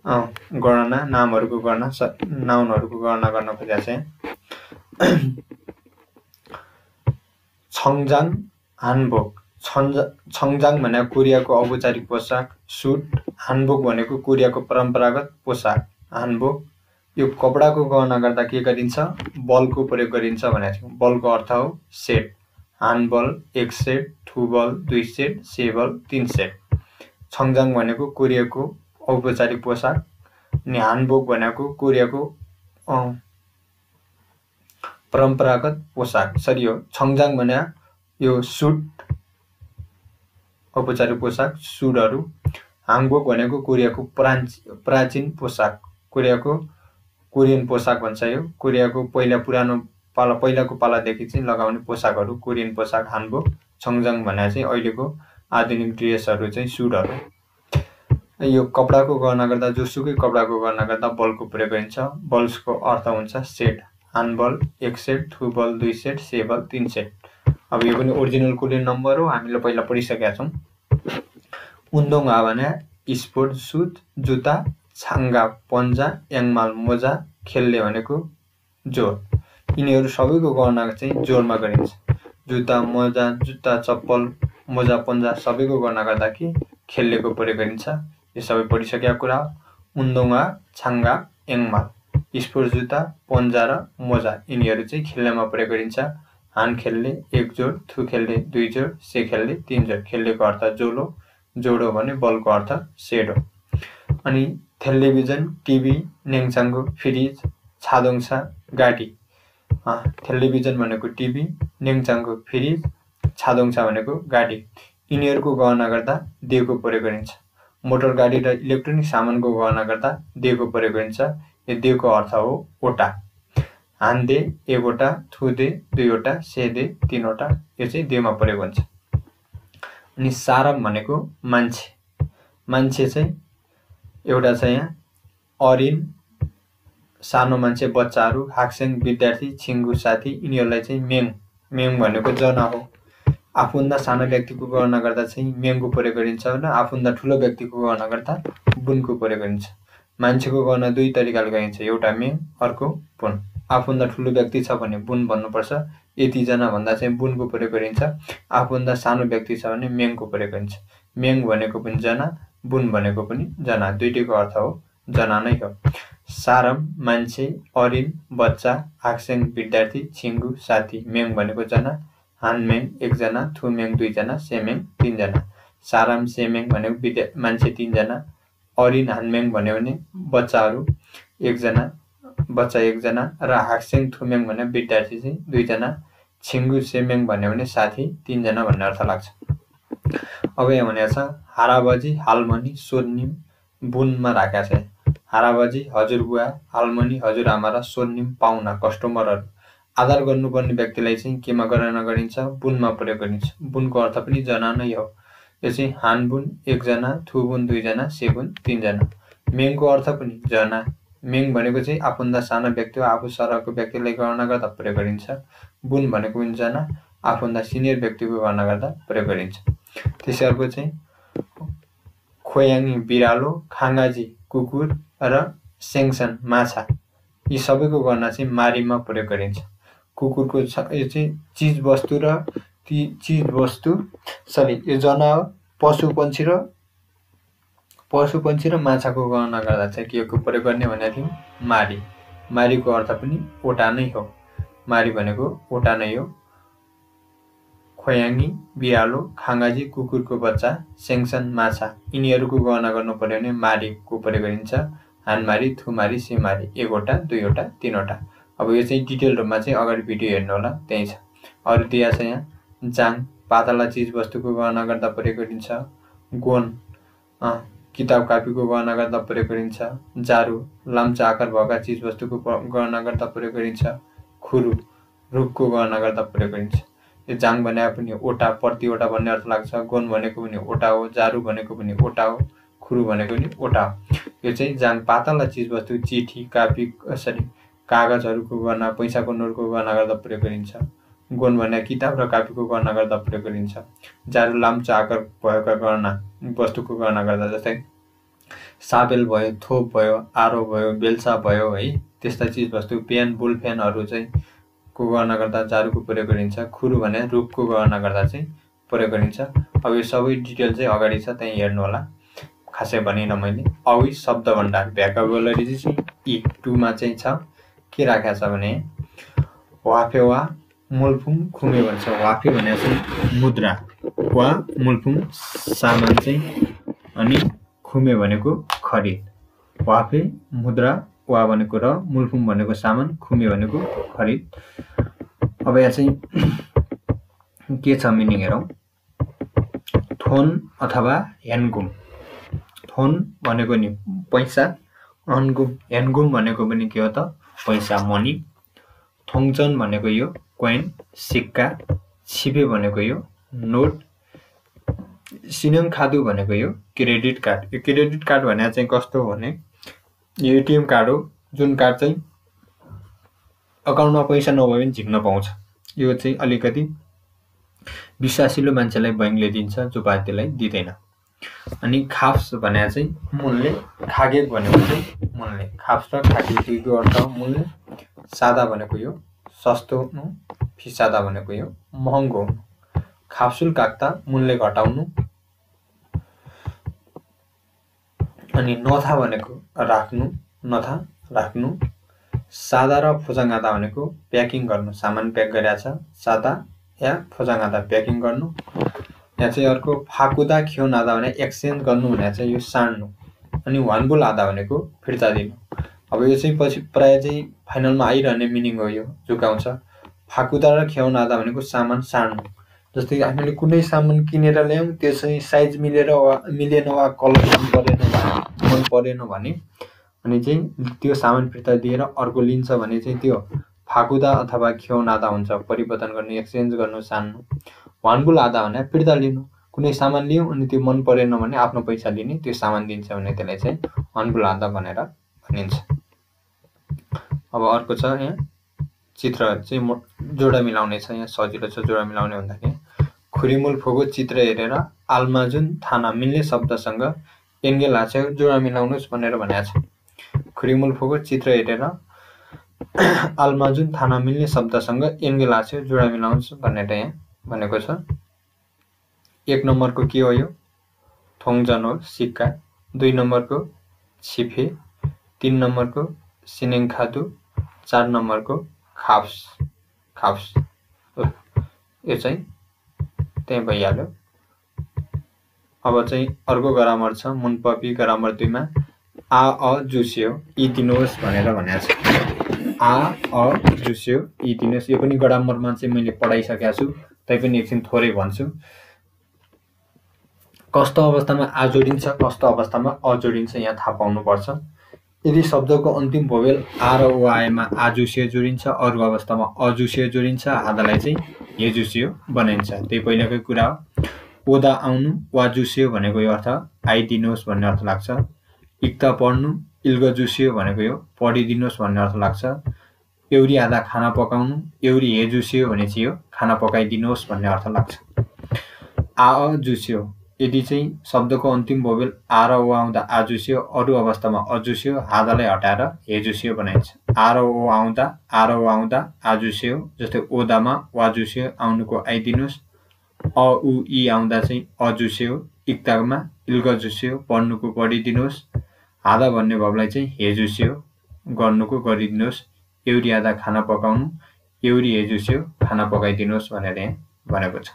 गणना, नामहरूको गणना, नाउनहरूको गणना गर्न खोजेको छ। छङजाङ हानबोक। छङजाङ भनेको कोरियाको औपचारिक पोसाक सुट, हानबोक भनेको कोरियाको परम्परागत पोसाक हानबोक। यो कपडाको गणना गर्दा के गरिन्छ? बलको प्रयोग गरिन्छ भनेको थियो। बलको अर्थ हो सेट। हानबल 1 सेट, 2 बल 2 सेट, 6 बल 3 सेट। छङजाङ भनेको कोरियाको औपचारिक पोसाक अनि हानबोक भनेको कोरियाको परम्परागत पोसाक। सरी हो। छङजाङ भने यो सुट औपचारिक पोसाक सुटहरू। हाङबोक भनेको कोरियाको प्राचीन पोसाक, कोरियन पोसाक भन्छ यो। कोरियाको पहिलाको पालादेखि चाहिँ लगाउने पोसाकहरू कोरियन पोसाक हानबोक। छङजाङ भने चाहिँ अहिलेको आधुनिक ड्रेसहरू चाहिँ सुटहरू। यो कपडाको गणना गर्दा जोसुकै कपडाको गणना गर्दा बलको प्रयोग गरिन्छ। बल्सको अर्थ हुन्छ सेट। हान बल 1 सेट, थु बल 2 सेट, से बल 3 सेट। अब यो पनि ओरिजिनल कोरियन नम्बर हो, हामीले पहिला पढिसकेका छौँ। उन्दोङा भने स्पोर्ट सुज, जुत्ता, छाङ्गा पन्जा, याङमाल मोजा, खेल्ने भनेको जोर। यिनीहरू सबैको गणना चाहिँ जोरमा गरिन्छ। जुत्ता, मोजा, जुत्ता, चप्पल, मोजा, पन्जा सबैको गणना गर्दा के खेल्नेको प्रयोग गरिन्छ। यो सबै पढिसकेका कुरा। उन्दोङा, छाङ्गा, याङमाल, स्पोर्ट जुत्ता, पन्जा र मोजा यिनीहरू चाहिँ खेल्नेमा प्रयोग गरिन्छ। हान खेल्ने 1 जोड, थु खेल्ने 2 जोड, से खेल्ने 3 जोड। खेल्नेको अर्थ जोलो, जोडो भने बलको अर्थ सेट हो। अनि टेलिभिजन, टिभी, नेङचाङ्गो, फ्रिज, छादोङसा, गाडी। टेलिभिजन भनेको टिभी, नेङचाङ्गो फ्रिज, छादोङसा भनेको गाडी। यिनीहरूको गणना गर्दा देको प्रयोग गरिन्छ। मोटर गाडी र इलेक्ट्रोनिक सामानको गणना गर्दा देको प्रयोग गरिन्छ। यो देको अर्थ हो ओटा। हान दे 1 वटा, थु दे 2 वटा, से दे 3 वटा। यो चाहिँ देमा प्रयोग हुन्छ। अनि सारम भनेको मान्छे। मान्छे चाहिँ एउटा छ यहाँ अरिन, सानो मान्छे, बच्चाहरू, हाक्सेङ विद्यार्थी, छिङ्गु साथी यिनीहरूलाई चाहिँ मेङ। मेङ भनेको जना हो। आफूभन्दा सानो व्यक्तिको गणना गर्दा चाहिँ मेङको प्रयोग गरिन्छ र आफूभन्दा ठुलो व्यक्तिको गणना गर्दा बुनको प्रयोग गरिन्छ। मान्छेको गणना 2 तरिकाले गरिन्छ, एउटा मेङ, अर्को बुन। आफूभन्दा ठुलो व्यक्ति छ भने बुन भन्नुपर्छ, यतिजना भन्दा चाहिँ बुनको प्रयोग गरिन्छ। आफूभन्दा सानो व्यक्ति छ भने मेङको प्रयोग गरिन्छ। मेङ भनेको पनि जना, बुन भनेको पनि जना, दुईटैको अर्थ हो जना नै हो। सारम मान्छे, अरिन बच्चा, हाक्सेङ विद्यार्थी, छिङ्गु साथी। मेङ भनेको जना, हान मेङ 1 जना, थु मेङ 2 जना, से मेङ 3 जना। साराम से मेङ भनेको मान्छे 3 जना, अरिन हान मेङ भन्यो भने बच्चाहरू 1 जना, बच्चा 1 जना र हाक्सेङ थु मेङ भने विद्यार्थी चाहिँ 2 जना, छिङ्गु से मेङ भन्यो भने साथी 3 जना भन्ने अर्थ लाग्छ। अब यहाँ भनेको छ हाराबाजी, हालमनी, सोर्निम बुनमा राखेका छ। हाराबाजी हजुरबुवा, हालमनी हजुरआमा र सोर्निम पाहुना कस्टमरहरू। आदर गर्नुपर्ने व्यक्तिलाई चाहिँ केमा गणना गरिन्छ, बुनमा प्रयोग गरिन्छ। बुनको अर्थ पनि जना नै हो। यो चाहिँ हान बुन 1 जना, थु बुन 2 जना, से बुन 3 जना। मेङको अर्थ पनि जना। मेङ भनेको चाहिँ आफूभन्दा सानो व्यक्ति हो, आफू सरको व्यक्तिलाई गणना गर्दा प्रयोग गरिन्छ। बुन भनेको पनि जना, आफूभन्दा सिनियर व्यक्तिको गणना गर्दा प्रयोग गरिन्छ। त्यसैको चाहिँ खोयाङी बिरालो, खाङ्गाजी कुकुर र सेङसन माछा यी सबैको गणना चाहिँ मारीमा प्रयोग गरिन्छ। कुकुरको यो चाहिँ चिज वस्तु र ती चिज वस्तु यो जना हो। पशु पन्छी र माछाको गणना गर्दा चाहिँ के को प्रयोग गर्ने भनेको थियौँ, मारी। मारीको अर्थ पनि ओटा नै हो। मारी भनेको ओटा नै हो। खोयाङी बिरालो, खाङ्गाजी कुकुरको बच्चा, सेङसन माछा यिनीहरूको गणना गर्नु पर्यो भने मारीको प्रयोग गरिन्छ। हानमारी, थुमारी, सेमारी 1 वटा, 2 वटा, 3 वटा। अब यो चाहिँ डिटेल रूपमा चाहिँ अगाडि भिडियो हेर्नु होला, त्यही छ। अरू दिया छ यहाँ जाङ पातला चिज वस्तुको गणना गर्दा प्रयोग गरिन्छ। गोन किताब कापीको गणना गर्दा प्रयोग गरिन्छ। जारू लाम्चा आकार भएका चिज वस्तुको गणना गर्दा प्रयोग गरिन्छ। खुरु रुखको गणना गर्दा प्रयोग गरिन्छ। यो जाङ भने पनि ओटा, प्रतिवटा भन्ने अर्थ लाग्छ। गोन भनेको पनि ओटा हो, जारू भनेको पनि ओटा हो, खुरु भनेको पनि ओटा हो। यो चाहिँ जाङ पातला चिज वस्तु चिठी, कापी कागजहरूको गणना, पैसाको नोटको गणना गर्दा प्रयोग गरिन्छ। गोन भने किताब र कापीको गणना गर्दा प्रयोग गरिन्छ। जारू लाम्चा आकार भएका गणना वस्तुको गणना गर्दा, जस्तै साबेल भयो, थोप भयो, आरो भयो, बेल्चा भयो है, त्यस्ता चिज वस्तु पेन, बुल पेनहरू चाहिँ को गणना गर्दा जारूको प्रयोग गरिन्छ। खुरु भने रुखको गणना गर्दा चाहिँ प्रयोग गरिन्छ। अब यो सबै डिटेल चाहिँ अगाडि छ, त्यही हेर्नु होला। खासै भनिनँ मैले। औ शब्द भण्डार भ्याकाबुलरी चाहिँ ई 2 मा चाहिँ छ। के राखेको छ भने वाफेवा मुलफुङ खुमे भन्छ। वाफे भने चाहिँ मुद्रा, वा मुलफुङ सामान चाहिँ, अनि खुमे भनेको खरिद। वाफे मुद्रा, वा भनेको र, मुलफुङ भनेको सामान, खुमे भनेको खरिद। अब यहाँ चाहिँ के छ मिनिङ हेरौँ। थोन अथवा ह्यान्गुम। थोन भनेको नि पैसा, ह्यान्गुम भनेको पनि के हो त पैसा, मनी। थोङचन भनेको यो कोइन सिक्का, छिपे भनेको यो नोट, सिनेम खादु भनेको यो क्रेडिट कार्ड। यो क्रेडिट कार्ड भने चाहिँ कस्तो हो भने यो एटिएम कार्ड हो, जुन कार्ड चाहिँ अकाउन्टमा पैसा नभए पनि झिक्न पाउँछ। यो चाहिँ अलिकति विश्वासिलो मान्छेलाई बैंकले दिन्छ, जो बाध्यलाई दिँदैन। अनि खाप्स भने चाहिँ मूल्य, खागेक भनेको चाहिँ मूल्य। खाप्स र खागेक दुईको अर्थ मूल्य। सादा भनेको यो सस्तो हुनु, फिसादा भनेको यो महँगो हुनु। खाप्सुल काग्दा मूल्य घटाउनु। अनि नथा भनेको राख्नु, नथा राख्नु। सादा र फोजाङ्गादा भनेको प्याकिङ गर्नु, सामान प्याक गरेको छ, सादा या फोजाङ्गादा प्याकिङ गर्नु। यहाँ चाहिँ अर्को फाकुदा खिउनादा भने एक्सचेन्ज गर्नु भने चाहिँ यो साड्नु। अनि वानबुल आधा भनेको फिर्ता दिनु। अब यो चाहिँ पछि प्राय चाहिँ फाइनलमा आइरहने मिनिङ हो, यो झुकाउँछ। फाकुदा र खिउनादा भनेको सामान साड्नु। जस्तै हामीले कुनै सामान किनेर ल्यायौँ, त्यो चाहिँ साइज मिलेन वा कलर मन परेन भने अनि चाहिँ त्यो सामान फिर्ता दिएर अर्को लिन्छ भने चाहिँ त्यो फाकुदा अथवा खिउनादा हुन्छ। परिवर्तन गर्नु, एक्सचेन्ज गर्नु, सान्नु। वानबुल आधा भने फिर्ता लिनु। कुनै सामान लियौँ अनि त्यो मन परेन भने आफ्नो पैसा लिने, त्यो सामान दिन्छ भने त्यसलाई चाहिँ वानबुल आधा भनेर भनिन्छ। अब अर्को छ यहाँ चित्र चाहिँ जोडा मिलाउने छ। यहाँ सजिलो छ जोडा मिलाउने भन्दाखेरि खुरीमुल फोगो चित्र हेरेर आल्माजुन थाना मिल्ने शब्दसँग एन्गे लाछ्यो जोडा मिलाउनुहोस् भनेर भनेको छ। खुरीमुल फोगो चित्र हेरेर आल्माजुन थाना मिल्ने शब्दसँग एन्गे लाछ्यो जोडा मिलाउनुहोस् भनेर यहाँ भनेको छ। 1 नम्बरको के हो यो? थोङजन हो, सिक्का। 2 नम्बरको छिफे। 3 नम्बरको सिनेङ खादु। 4 नम्बरको खाप्स। यो चाहिँ त्यही भइहाल्यो। अब चाहिँ अर्को ग्रामर छ मुनपपी ग्रामर 2 मा आ अ जुस्यो यी दिनुहोस् भनेर भनेको छ। आ अ जुस्यो यी दिनुहोस्, यो पनि ग्रामरमा चाहिँ मैले पढाइसकेको छु, तैपनि एकछिन थोरै भन्छु। कस्तो अवस्थामा आ जोडिन्छ, कस्तो अवस्थामा अ जोडिन्छ यहाँ थाहा पाउनुपर्छ। यदि शब्दको अन्तिम भोवेल आ र ओ आएमा आ जुस्यो जोडिन्छ, अरू अवस्थामा अ जुस्यो जोडिन्छ, आधालाई चाहिँ हे जुस्यो बनाइन्छ। त्यही पहिलाकै कुरा हो। ओदा आउनु वा जुस्यो भनेको यो अर्थ आइदिनुहोस् भन्ने अर्थ लाग्छ। इक्ता पढ्नु, इल्ग जुस्यो भनेको यो पढिदिनुहोस् भन्ने अर्थ लाग्छ। एउरी आधा खाना पकाउनु, एउरी हे जुस्यो भने चाहिँ यो खाना पकाइदिनुहोस् भन्ने अर्थ लाग्छ। आ अ जुस्यो, यदि चाहिँ शब्दको अन्तिम भोवेल आ र ओ आउँदा आ जुस्यो, अरू अवस्थामा अ जुस्यो, आधालाई हटाएर हे जुस्यो बनाइन्छ। आ र ओ आउँदा आ जुस्यो, जस्तै ओदामा वा जुस्यो आउनुको आइदिनुहोस्। अ उ इ आउँदा चाहिँ अ जुस्यो, इक्तामा इल्ग जुस्यो पढ्नुको पढिदिनुहोस्। आधा भन्ने भावलाई चाहिँ हे जुस्यो गर्नुको गरिदिनुहोस्। एउरी आधा खाना पकाउनु, एउरी हे जुस्यो खाना पकाइदिनुहोस् भनेर यहाँ भनेको छ।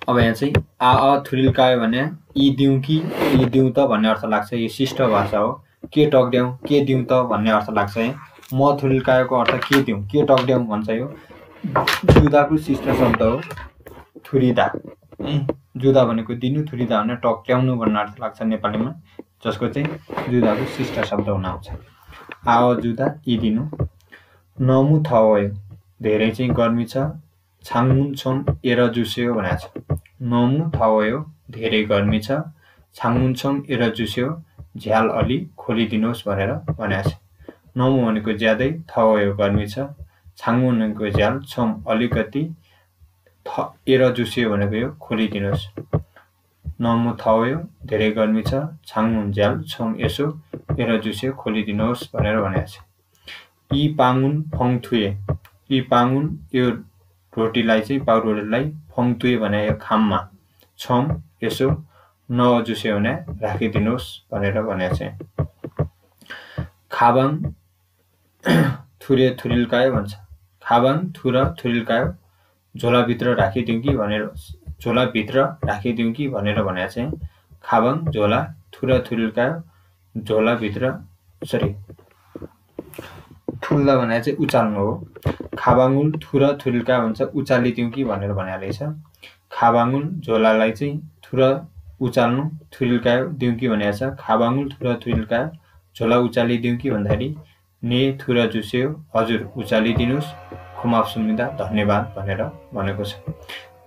अब यहाँ चाहिँ आ अ थुरिल्कायो भने यी दिउँ कि यी दिउँ त भन्ने अर्थ लाग्छ। यो शिष्ट भाषा हो। के टक्ड्याउँ, के दिउँ त भन्ने अर्थ लाग्छ। यहाँ म थुरिल्कायोको अर्थ के दिउँ, के टक्ड्याउँ भन्छ। यो जुदाको शिष्ट शब्द हो थुरिदा। जुदा भनेको दिनु, थुरिदा भने टक्ड्याउनु भन्ने अर्थ लाग्छ नेपालीमा, जसको चाहिँ जुदाको शिष्ट शब्द हुन आउँछ। आ अ जुदा यी दिनु। नमु थवयो, धेरै चाहिँ गर्मी छ। छाङमुन छोम एर जुस्यो भनेको छ। नमु थवयो, धेरै गर्मी छ। छाङमुन छोम एर जुस्यो, झ्याल अलि खोलिदिनुहोस् भनेर भनेको छ। नमु भनेको ज्यादै, थवयो गर्मी छ, छाङमुन भनेको झ्याल, छोम अलिकति, एर जुस्यो भनेको यो खोलिदिनुहोस्। नमु थवयो, धेरै गर्मी छ। छाङमुन झ्याल, छोम यसो, एर जुस्यो खोलिदिनुहोस् भनेर भनेको छ। यी पाङुन फङथुए, यी पाङुन यो रोटीलाई चाहिँ पाउरोटीलाई फङथुए भने यो खाममा, छोम यसो, नजुस्यो भने राखिदिनुहोस् भनेर भनेको छ। खाबाङ थुरे थुरिल्कायो भन्छ। खाबाङ थुर थुरिल्कायो, झोलाभित्र राखिदिउँ कि भनेर भनेको छ। खाबाङ झोला, थुर थुरिल्कायो झोलाभित्र, थुल्दा भने चाहिँ उचाल्नु हो। खाबाङुल थुर थुरिल्का भन्छ, उचालिदिउँ कि भनेर भनेको रहेछ। खाबाङुल झोलालाई चाहिँ थुर उचाल्नु, थुरिल्कायो दिउँ कि भनेको छ। खाबाङुल थुर थुरिल्कायो झोला उचालिदिउँ कि भन्दाखेरि ने थुर जुस्यो, हजुर उचालिदिनुहोस्, खुमाप सुन्दा धन्यवाद भनेर भनेको छ।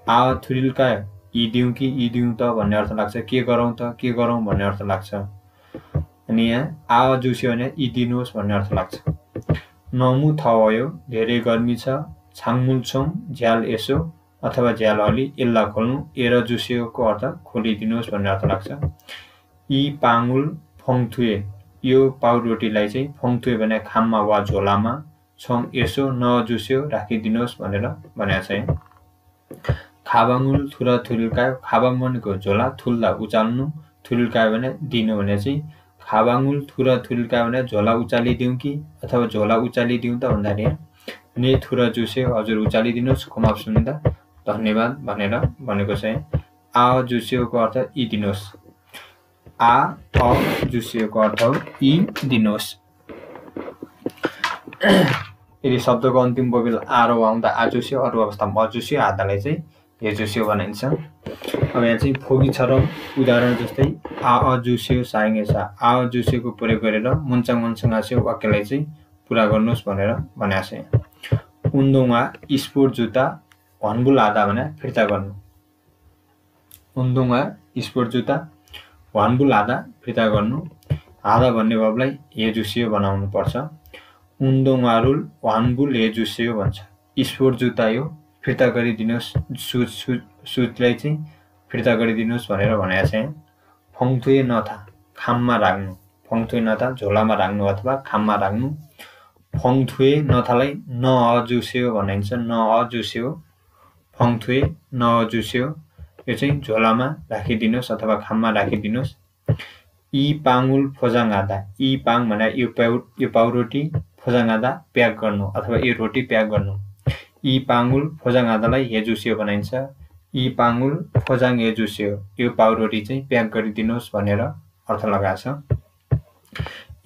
आ थुरिल्कायो यी दिउँ कि यी दिउँ त भन्ने अर्थ लाग्छ, के गरौँ त के गरौँ भन्ने अर्थ लाग्छ। अनि यहाँ आ जुस्यो भने यी दिनुहोस् भन्ने अर्थ लाग्छ। नमु थवयो धेरै गर्मी छ, छाङमुल छौँ झ्याल यसो अथवा झ्याल अलि एल्ला खोल्नु, एर जुस्योको अर्थ खोलिदिनुहोस् भन्ने अर्थ लाग्छ। यी पाङुल फङथुए यो पाउरोटीलाई चाहिँ फङथुए भने खाममा वा झोलामा, छौँ यसो नजुस्यो राखिदिनुहोस् भनेर भनेको छ। खाबाङुल थुरा थुल्कायो, खाबाङ भनेको झोला, थुल्दा उचाल्नु, थुल्कायो भने दिनु भने चाहिँ खाबाङुल थुरा थुल्कायो भने झोला उचालिदिउँ कि अथवा झोला उचालिदिउँ त भन्दाखेरि ने थुरा जुस्यो हजुर उचालिदिनुहोस् खुमाप सुन्दा धन्यवाद भनेर भनेको छ। आ जुस्योको अर्थ यी दिनुहोस्। आ अ जुस्योको अर्थ हो यी दिनुहोस्। यदि शब्दको अन्तिम बोबिल आरो आउँदा आजुस्यो, अरू अवस्थामा अजुस्यो, आधालाई चाहिँ हेजुस्यो भनिन्छ। अब यहाँ चाहिँ फोगी छरौँ उदाहरण जस्तै आ अजुस्यो साइङे छ, आ जुस्योको प्रयोग गरेर मुन्चाङ मुन्चाङ आस्यो वाक्यलाई चाहिँ पुरा गर्नुहोस् भनेर भनेको छ। उन्दोङा स्पोर्ट जुत्ता भन्बुल आधा भने फिर्ता गर्नु। उन्दोङा स्पोर्ट जुत्ता भन्बुल आधा फिर्ता गर्नु। आधा भन्ने भावलाई हेजुस्यो बनाउनु पर्छ। उन्दोङारुल भन्बुल हेजुस्यो भन्छ। स्पोर्ट जुत्ता यो फिर्ता गरिदिनुहोस्, सुजलाई चाहिँ फिर्ता गरिदिनुहोस् भनेर भनेको छ। फङथुए नथा खाममा राख्नु, फङथुए नथा झोलामा राख्नु अथवा खाममा राख्नु। फङथुए नथालाई नअजुस्यो भनिन्छ, नअजुस्यो। फङथुए नअजुस्यो यो चाहिँ झोलामा राखिदिनुहोस् अथवा खाममा राखिदिनुहोस्। यी पाङुल फोजाङ आधा, यी पाङ भने यो पाउरोटी, फोजाङ आधा प्याक गर्नु अथवा यो रोटी प्याक गर्नु। यी पाङुल फोजाङ आधालाई हेजुस्यो भनिन्छ। यी पाङुल फोजाङ हेजुस्यो यो पाउरोटी चाहिँ प्याक गरिदिनुहोस् भनेर अर्थ लगाएको छ।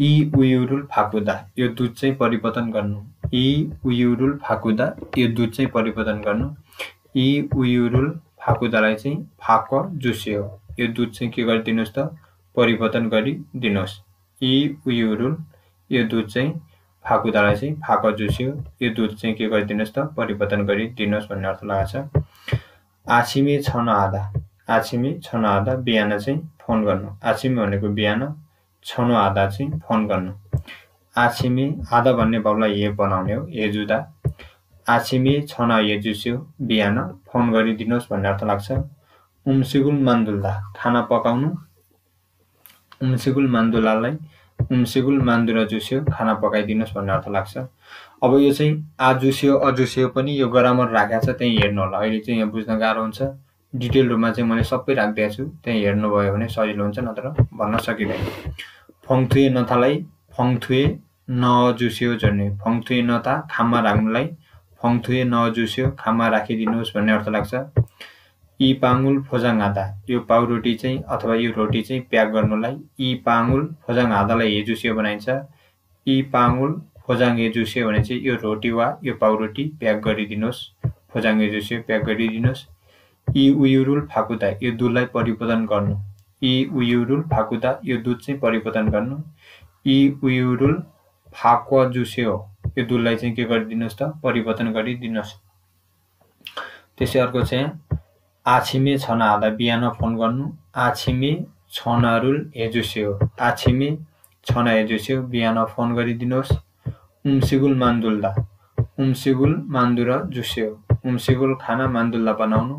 यी उयुरुल फाकुदा यो दुध चाहिँ परिवर्तन गर्नु। यी उयुरुल फाकुदा यो दुध चाहिँ परिवर्तन गर्नु। यी उयुरुल फाकुदालाई चाहिँ फाक जुस्यो यो दुध चाहिँ के गरिदिनुहोस् त परिवर्तन गरिदिनुहोस्। यी उयुरुल यो दुध चाहिँ फाकुदालाई चाहिँ फाक जुस्यो यो दुध चाहिँ के गरिदिनुहोस् त परिवर्तन गरिदिनुहोस् भन्ने अर्थ लगाएको छ। आछिमे छन आधा, आछिमे छन आधा बिहान चाहिँ फोन गर्नु। आछिमे भनेको बिहान, छनो आधा चाहिँ फोन गर्नु। आछिमे आधा भन्ने भावलाई हे बनाउने हो, हेजुदा। आछिमे छन हेजुस्यो बिहान फोन गरिदिनुहोस् भन्ने अर्थ लाग्छ। उम्सिगुल मान्दुल्दा खाना पकाउनु। उम्सिगुल मान्दुलालाई उम्सिगुल मान्दुरा जुस्यो खाना पकाइदिनुहोस् भन्ने अर्थ लाग्छ। अब यो चाहिँ आजुस्यो अजुस्यो पनि यो ग्रामर राखेको छ, त्यही हेर्नु होला। अहिले चाहिँ यहाँ बुझ्न गाह्रो हुन्छ, डिटेल रूपमा चाहिँ मैले सबै राखिदिएको छु, त्यही हेर्नुभयो भने सजिलो हुन्छ, नत्र भन्न सकिँदैन। फङथुए नथालाई फङथुए नजुस्यो जोड्ने। फङथुए नथा खाममा राख्नुलाई फङथुए नजुस्यो खाममा राखिदिनुहोस् भन्ने अर्थ लाग्छ। यी पाङुल फोजाङ आधा यो पाउरोटी चाहिँ अथवा यो रोटी चाहिँ प्याक गर्नुलाई यी पाङुल फोजाङ आधालाई हेजुस्यो बनाइन्छ। यी पाङुल फोजाङ हेजुस्यो भने चाहिँ यो रोटी वा यो पाउरोटी प्याक गरिदिनुहोस्, फोजाङ हेजुस्यो प्याक गरिदिनुहोस्। यी उयुरुल फाकुदा यो दुधलाई परिवर्तन गर्नु। यी उयुरुल फाकुदा यो दुध चाहिँ परिवर्तन गर्नु। यी उयुरुल फाक्व जुस्यो यो दुधलाई चाहिँ के गरिदिनुहोस् त परिवर्तन गरिदिनुहोस्। त्यसै अर्को चाहिँ आछिमे छन आधा बिहान फोन गर्नु। आछिमे छनरुल हेजुस्यो, आछिमे छन हेजुस्यो बिहान फोन गरिदिनुहोस्। उम्सिगुल मान्दुल्दा, उम्सिगुल मान्दुरा जुस्यो, उम्सिगुल खाना मान्दुल्दा बनाउनु।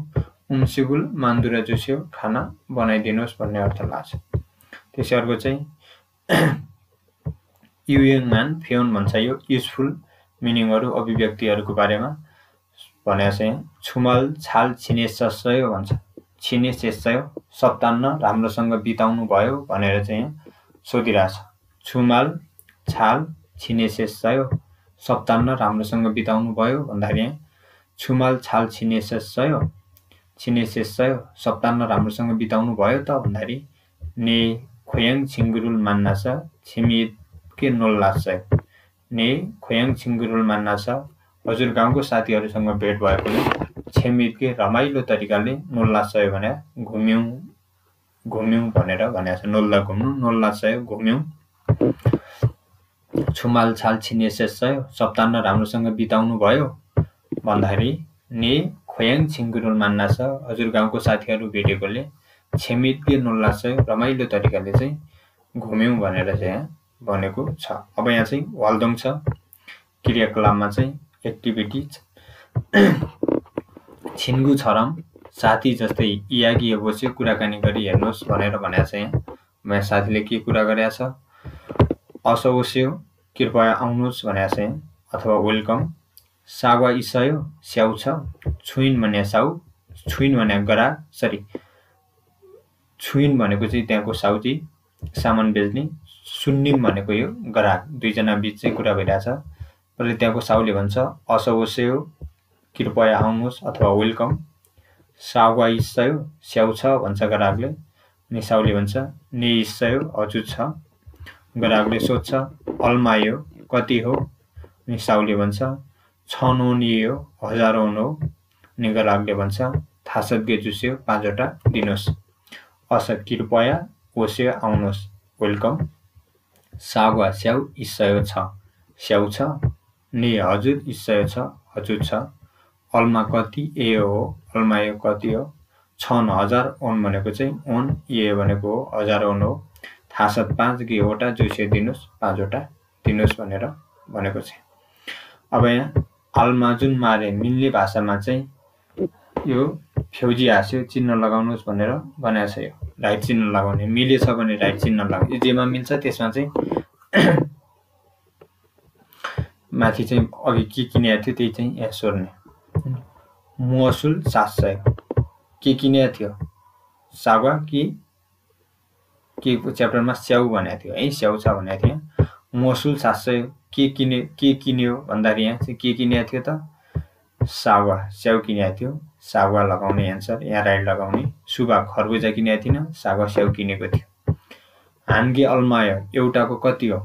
उम्सिगुल मान्दुरा जुस्यो खाना बनाइदिनुहोस् भन्ने अर्थ लाग्छ। त्यसै अर्को चाहिँ युयङमान फ्योन भन्छ। यो युजफुल मिनिङहरू अभिव्यक्तिहरूको बारेमा भनेको चाहिँ छुमाल छाल छिनेसयो भन्छ। छिनेसयो सप्तान्न राम्रोसँग बिताउनु भयो भनेर चाहिँ सोधिरहेछ। छुमाल छाल छिनेसयो सप्तान्न राम्रोसँग बिताउनु भयो भन्दाखेरि छुमाल छाल छिनेसयो सप्तान्न राम्रोसँग बिताउनु भयो त भन्दाखेरि ने खोयाङ छिङ्गुरुल मान्ना छ छिमित के नोल्ला छ। ने खोयाङ छिङ्गुरुल मान्ना छ हजुर गाउँको साथीहरूसँग भेट भएकोले छिमितकै रमाइलो तरिकाले नोल्ला छ भने घुम्यौँ भनेर भनेको छ। नोल्दा घुम्नु, नोल्ला छ घुम्यौँ। छुमाल छाल छिनेसयो सप्तान्न राम्रोसँग बिताउनु भयो भन्दाखेरि ने खोयाङ छिङ्गुरोल मान्ना छ हजुर गाउँको साथीहरू भेटेकोले छेमितके नोल्ला छ रमाइलो तरिकाले चाहिँ घुम्यौँ भनेर चाहिँ यहाँ भनेको छ। अब यहाँ चाहिँ वाल्दोङ छ क्रियाकलापमा चाहिँ एक्टिभिटिज छिन्गु छरम साथी जस्तै इयागी बस्यो कुराकानी गरी हेर्नुहोस् भनेर भनेको छ। यहाँ साथीले के कुरा गरेको छ असोस्यो कृपया आउनुहोस् भनेको छ अथवा वेलकम। सागवा इसयो स्याउ छ छुइन भने साउ छुइन भने गरा सरी छुइन भनेको चाहिँ त्यहाँको साउजी सामान बेच्ने सुन्निम भनेको यो ग्राहक दुईजना बीच चाहिँ कुरा भइरहेछ। पहिले त्यहाँको साउले भन्छ असोस्यो कृपया आउनुहोस् अथवा वेलकम। सागवा इसयो स्याउ छ भन्छ ग्राहकले अनि साउले भन्छ ने इसयो हजुर छ। ग्राहकले सोध्छ अल्मायो कति हो अनि साउले भन्छ 6 नोनियो 1000 हो अनि ग्राहकले भन्छ थासदगे जुस्यो 5 वटा दिनुहोस्। अस कृपया ओस्यो आउनुहोस् वेलकम। सागवा स्याउ इसयो छ स्याउ छ ने हजुर इसयो छ हजुर छ। अल्मा कति ए हो अल्मायो कति हो 6000 ओन भनेको चाहिँ ओन ए भनेको हो 1000 ओन हो। थासद 5 गेवटा जुस्यो दिनुहोस् 5 वटा दिनुहोस् भनेर भनेको छ। अब यहाँ आल्माजुन मारे मिल्ने भाषामा चाहिँ यो फ्यौजी हाँस्यो चिन्ह लगाउनुहोस् भनेर भनेको छ। यो राइट चिन्ह लगाउने मिलेछ भने राइट चिन्ह लगाउने जेमा मिल्छ त्यसमा चाहिँ माथि चाहिँ अघि के किनेको थियो त्यही चाहिँ यहाँ सोर्ने। महसुल 700 के किनेको थियो सागवा के च्याप्टरमा स्याउ भनेको थियो है स्याउ छ भनेको थियो। महसुल 700 के किन्यो भन्दाखेरि यहाँ चाहिँ के किनेको थियो त सागवा स्याउ किनेको थियो सागवा लगाउने एन्सर यहाँ राइट लगाउने। सुबा खरबुजा किनेको थिएन सागवा स्याउ किनेको थियो। हान्गे अल्मायो एउटाको कति हो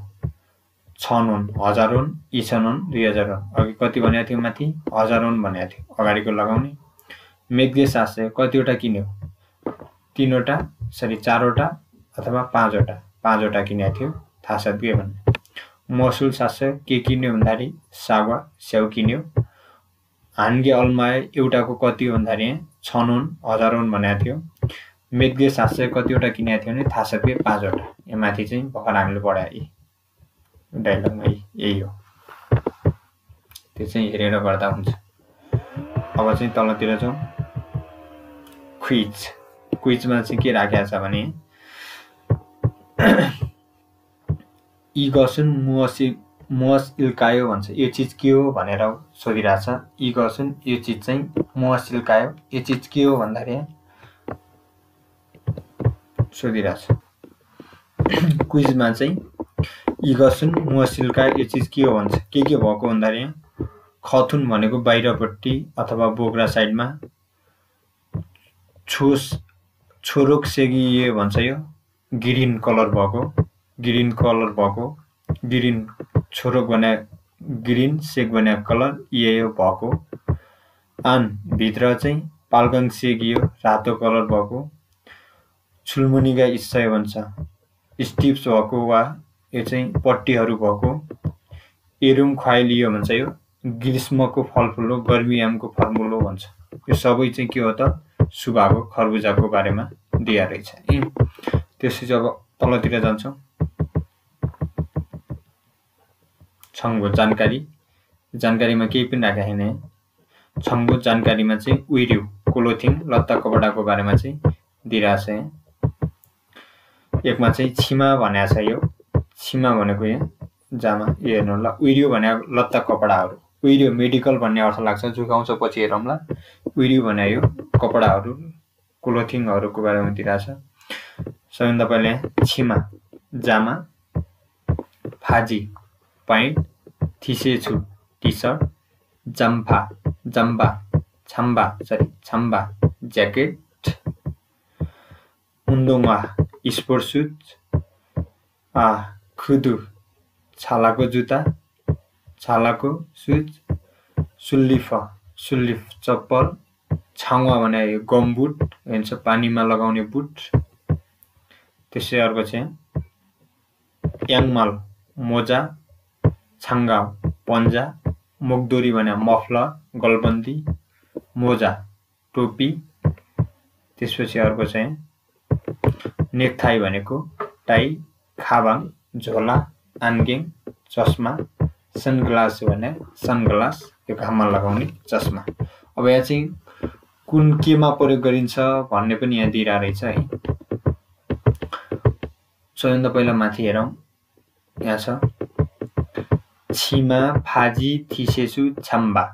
6 नोन 1000 ओन इछनोन 2000 ओन अघि कति भनेको थियो माथि 1000 ओन भनेको थियो अगाडिको लगाउने। मेग्दे 700 कतिवटा किन्यो 3 वटा सरी 4 वटा अथवा 5 वटा किनेको थियो थासद के भन्ने। महसुल 700 के किन्यो भन्दाखेरि सागवा स्याउ किन्यो। हान्गे अल्मायो एउटाको कति हो भन्दाखेरि 6 नोन 1000 ओन भनेको थियो। मेग्दे 700 कतिवटा किनेको थियो भने थासद के 5 वटा। यहाँ माथि चाहिँ भर्खर हामीले पढाए डायलगमा यही हो त्यो चाहिँ हेरेर गर्दा हुन्छ। अब चाहिँ तलतिर जाउँ क्विजमा चाहिँ के राखेको छ भने इगसुन मुअस इल्कायो भन्छ यो चिज के हो भनेर सोधिरहेछ। इगसुन यो चिज चाहिँ मुअस इल्कायो यो चिज के हो भन्दाखेरि सोधिरहेछ। क्विजमा चाहिँ इगसुन मुअसिल्का यो चिज के हो भन्छ के भएको भन्दाखेरि खथुन भनेको बाहिरपट्टि अथवा बोक्रा साइडमा छोरोक सेगिए भन्छ यो ग्रीन कलर भएको ग्रीन छोरोक भने ग्रीन सेक भने कलर ये भएको। आन भित्र चाहिँ पाल्गङ सेगियो रातो कलर भएको। छुलमुनिगा इच्छय भन्छ स्टिप्स भएको वा यो चाहिँ पट्टीहरू भएको। एरुम खुवाइलियो भन्छ यो ग्रीष्मको फलफुल हो गर्मीयामको फलफुल हो भन्छ। यो सबै चाहिँ के हो त सुबाको खरबुजाको बारेमा दिया रहेछ। त्यसपछि अब तलतिर जान्छौँ छङ्गो जानकारीमा केही पनि राखेको छैन। छङ्गो जानकारीमा चाहिँ उइर्यु क्लोथिङ लत्ता कपडाको बारेमा चाहिँ दिइरहेछ। एकमा चाहिँ छिमा भनेको छ यो छिमा भनेको यहाँ जामा यो हेर्नु होला उइर्यु भने लत्ता कपडाहरू उइर्यु मेडिकल भन्ने अर्थ लाग्छ जुगाउँछ पछि हेरौँला। उइर्यु भने यो कपडाहरू क्लोथिङहरूको बारेमा दिइरहेछ। सबैभन्दा पहिले छिमा जामा फाजी पैन्ट थिसेछु टी सर्ट जम्बा छाम्बा ज्याकेट उन्दोङवा स्पोर्ट सुज खुदु छालाको जुत्ता छालाको सुज सुल्लिफ चप्पल छाङ्वा भने यो गमबुट भन्छ पानीमा लगाउने बुट। त्यसै अर्को चाहिँ याङमाल मोजा छाङ्गा पन्जा मुगदोरी भने मफलर गलबन्दी मोजा टोपी, त्यसपछि अर्को चाहिँ नेकथाई भनेको टाई, खाबाङ झोला, आन्गेङ चस्मा, सनग्लास भने सनग्लास यो घाममा लगाउने चस्मा। अब यहाँ चाहिँ कुन केमा प्रयोग गरिन्छ भन्ने पनि यहाँ दिइरा रहेछ है। सबैभन्दा पहिला माथि हेरौँ, यहाँ छ छिमा फाजी थिसेसु छाम्बा,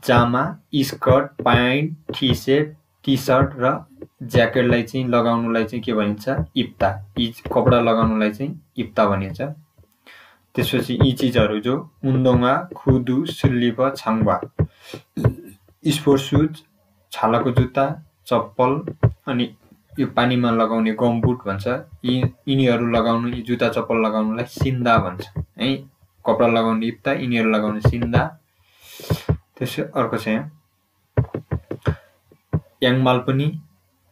जामा skirt pant T set T-shirt र ज्याकेटलाई चाहिँ लगाउनुलाई चाहिँ के भनिन्छ इप्ता, यी कपडा लगाउनुलाई चाहिँ इप्ता भनिन्छ। त्यसपछि यी चिजहरू जो उन्दोङा खुदु सुल्लिप छाङ्बा, स्पोर्ट सुज छालाको जुत्ता चप्पल अनि यो पानीमा लगाउने गमबुट भन्छ, यिनीहरू लगाउनु, यी जुत्ता चप्पल लगाउनुलाई सिन्दा भन्छ है। कपडा लगाउने इप्ता, यिनीहरू लगाउने सिन्दा। त्यसै अर्को चाहिँ याङमाल पनि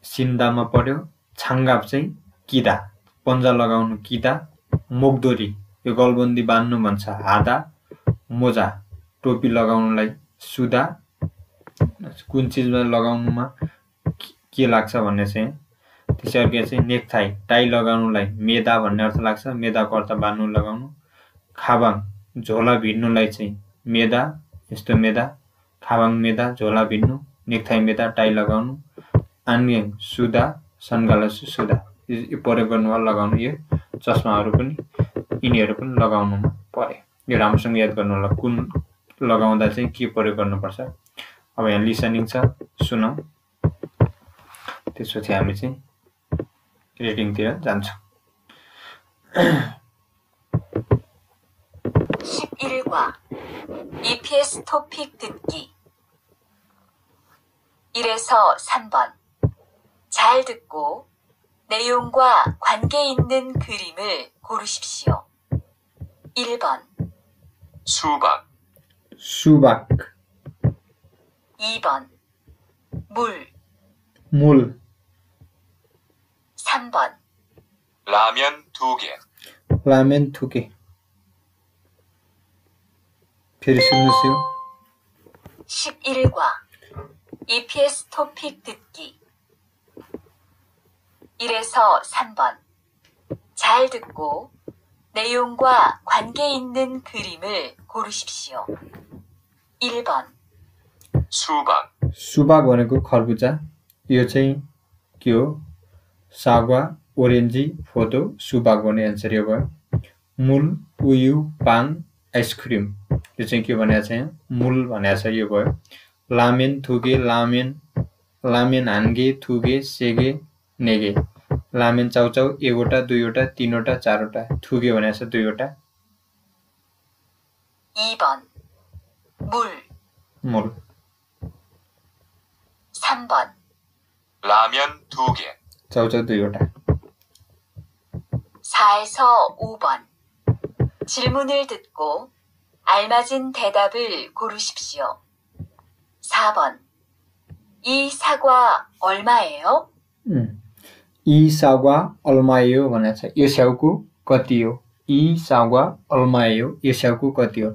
सिन्दामा पर्यो। छाङ्गाप चाहिँ किदा, पन्जा लगाउनु किदा। मोगदोरी यो गलबन्दी बान्नु भन्छ हादा। मोजा टोपी लगाउनुलाई सुदा। कुन चिजमा लगाउनुमा के लाग्छ भन्ने चाहिँ त्यसै अर्को चाहिँ नेकथाई टाई लगाउनुलाई मेदा भन्ने अर्थ लाग्छ, मेदाको अर्थ बान्नु लगाउनु। खाबाङ झोला भिड्नुलाई चाहिँ मेदा, यस्तो मेदा, खाबाङ मेदा झोला भिड्नु, नेकथाई मेदा टाई लगाउनु। आन्गेङ सुदा, सनग्लास सुदा, यो प्रयोग गर्नुमा लगाउनु। यो चस्माहरू पनि यिनीहरू पनि लगाउनुमा परे। यो राम्रोसँग याद गर्नु होला कुन लगाउँदा चाहिँ के प्रयोग गर्नुपर्छ। अब यहाँ लिसनिङ छ, सुनौँ, त्यसपछि हामी चाहिँ रेटिङतिर जान्छौँ। 11과 EPS 토픽 듣기 1에서 3번 잘 듣고 내용과 관계 있는 그림을 고르십시오. 1번 수박, 수박. 2번 물 물. 3번 라면 2개, 라면 2개. फेरि सुन्नुहोस्। 11과 EPS 토픽 듣기 1에서 3번 잘 듣고 내용과 관계 있는 그림을 고르십시오. 1번 수박, सुबाक भनेको खरबुजा, यो चाहिँ के हो सागवा ओरेन्जी फोटो, सुबाक भन्ने एन्सर यो भयो। मूल उयु पाङ आइसक्रिम, यो चाहिँ के भनेको छ यहाँ मूल भनेको छ, यो भयो। लामेन थुगे लामेन, लामेन हान्गे थुगे सेगे नेगे, लामेन चाउचाउ एकवटा दुईवटा तीनवटा चारवटा, थुगे भनेको छ दुईवटा। 2번 물 मूल। 3번 라면 2개, चाउचाउ दुईवटा। 4에서 5번 질문을 듣고 알맞은 대답을 고르십시오. 4번 이 사과 얼마예요? 이 사과 얼마예요 भनेको छ, यो स्याउको कति हो। 이 사과 얼마예요, यो स्याउको कति हो।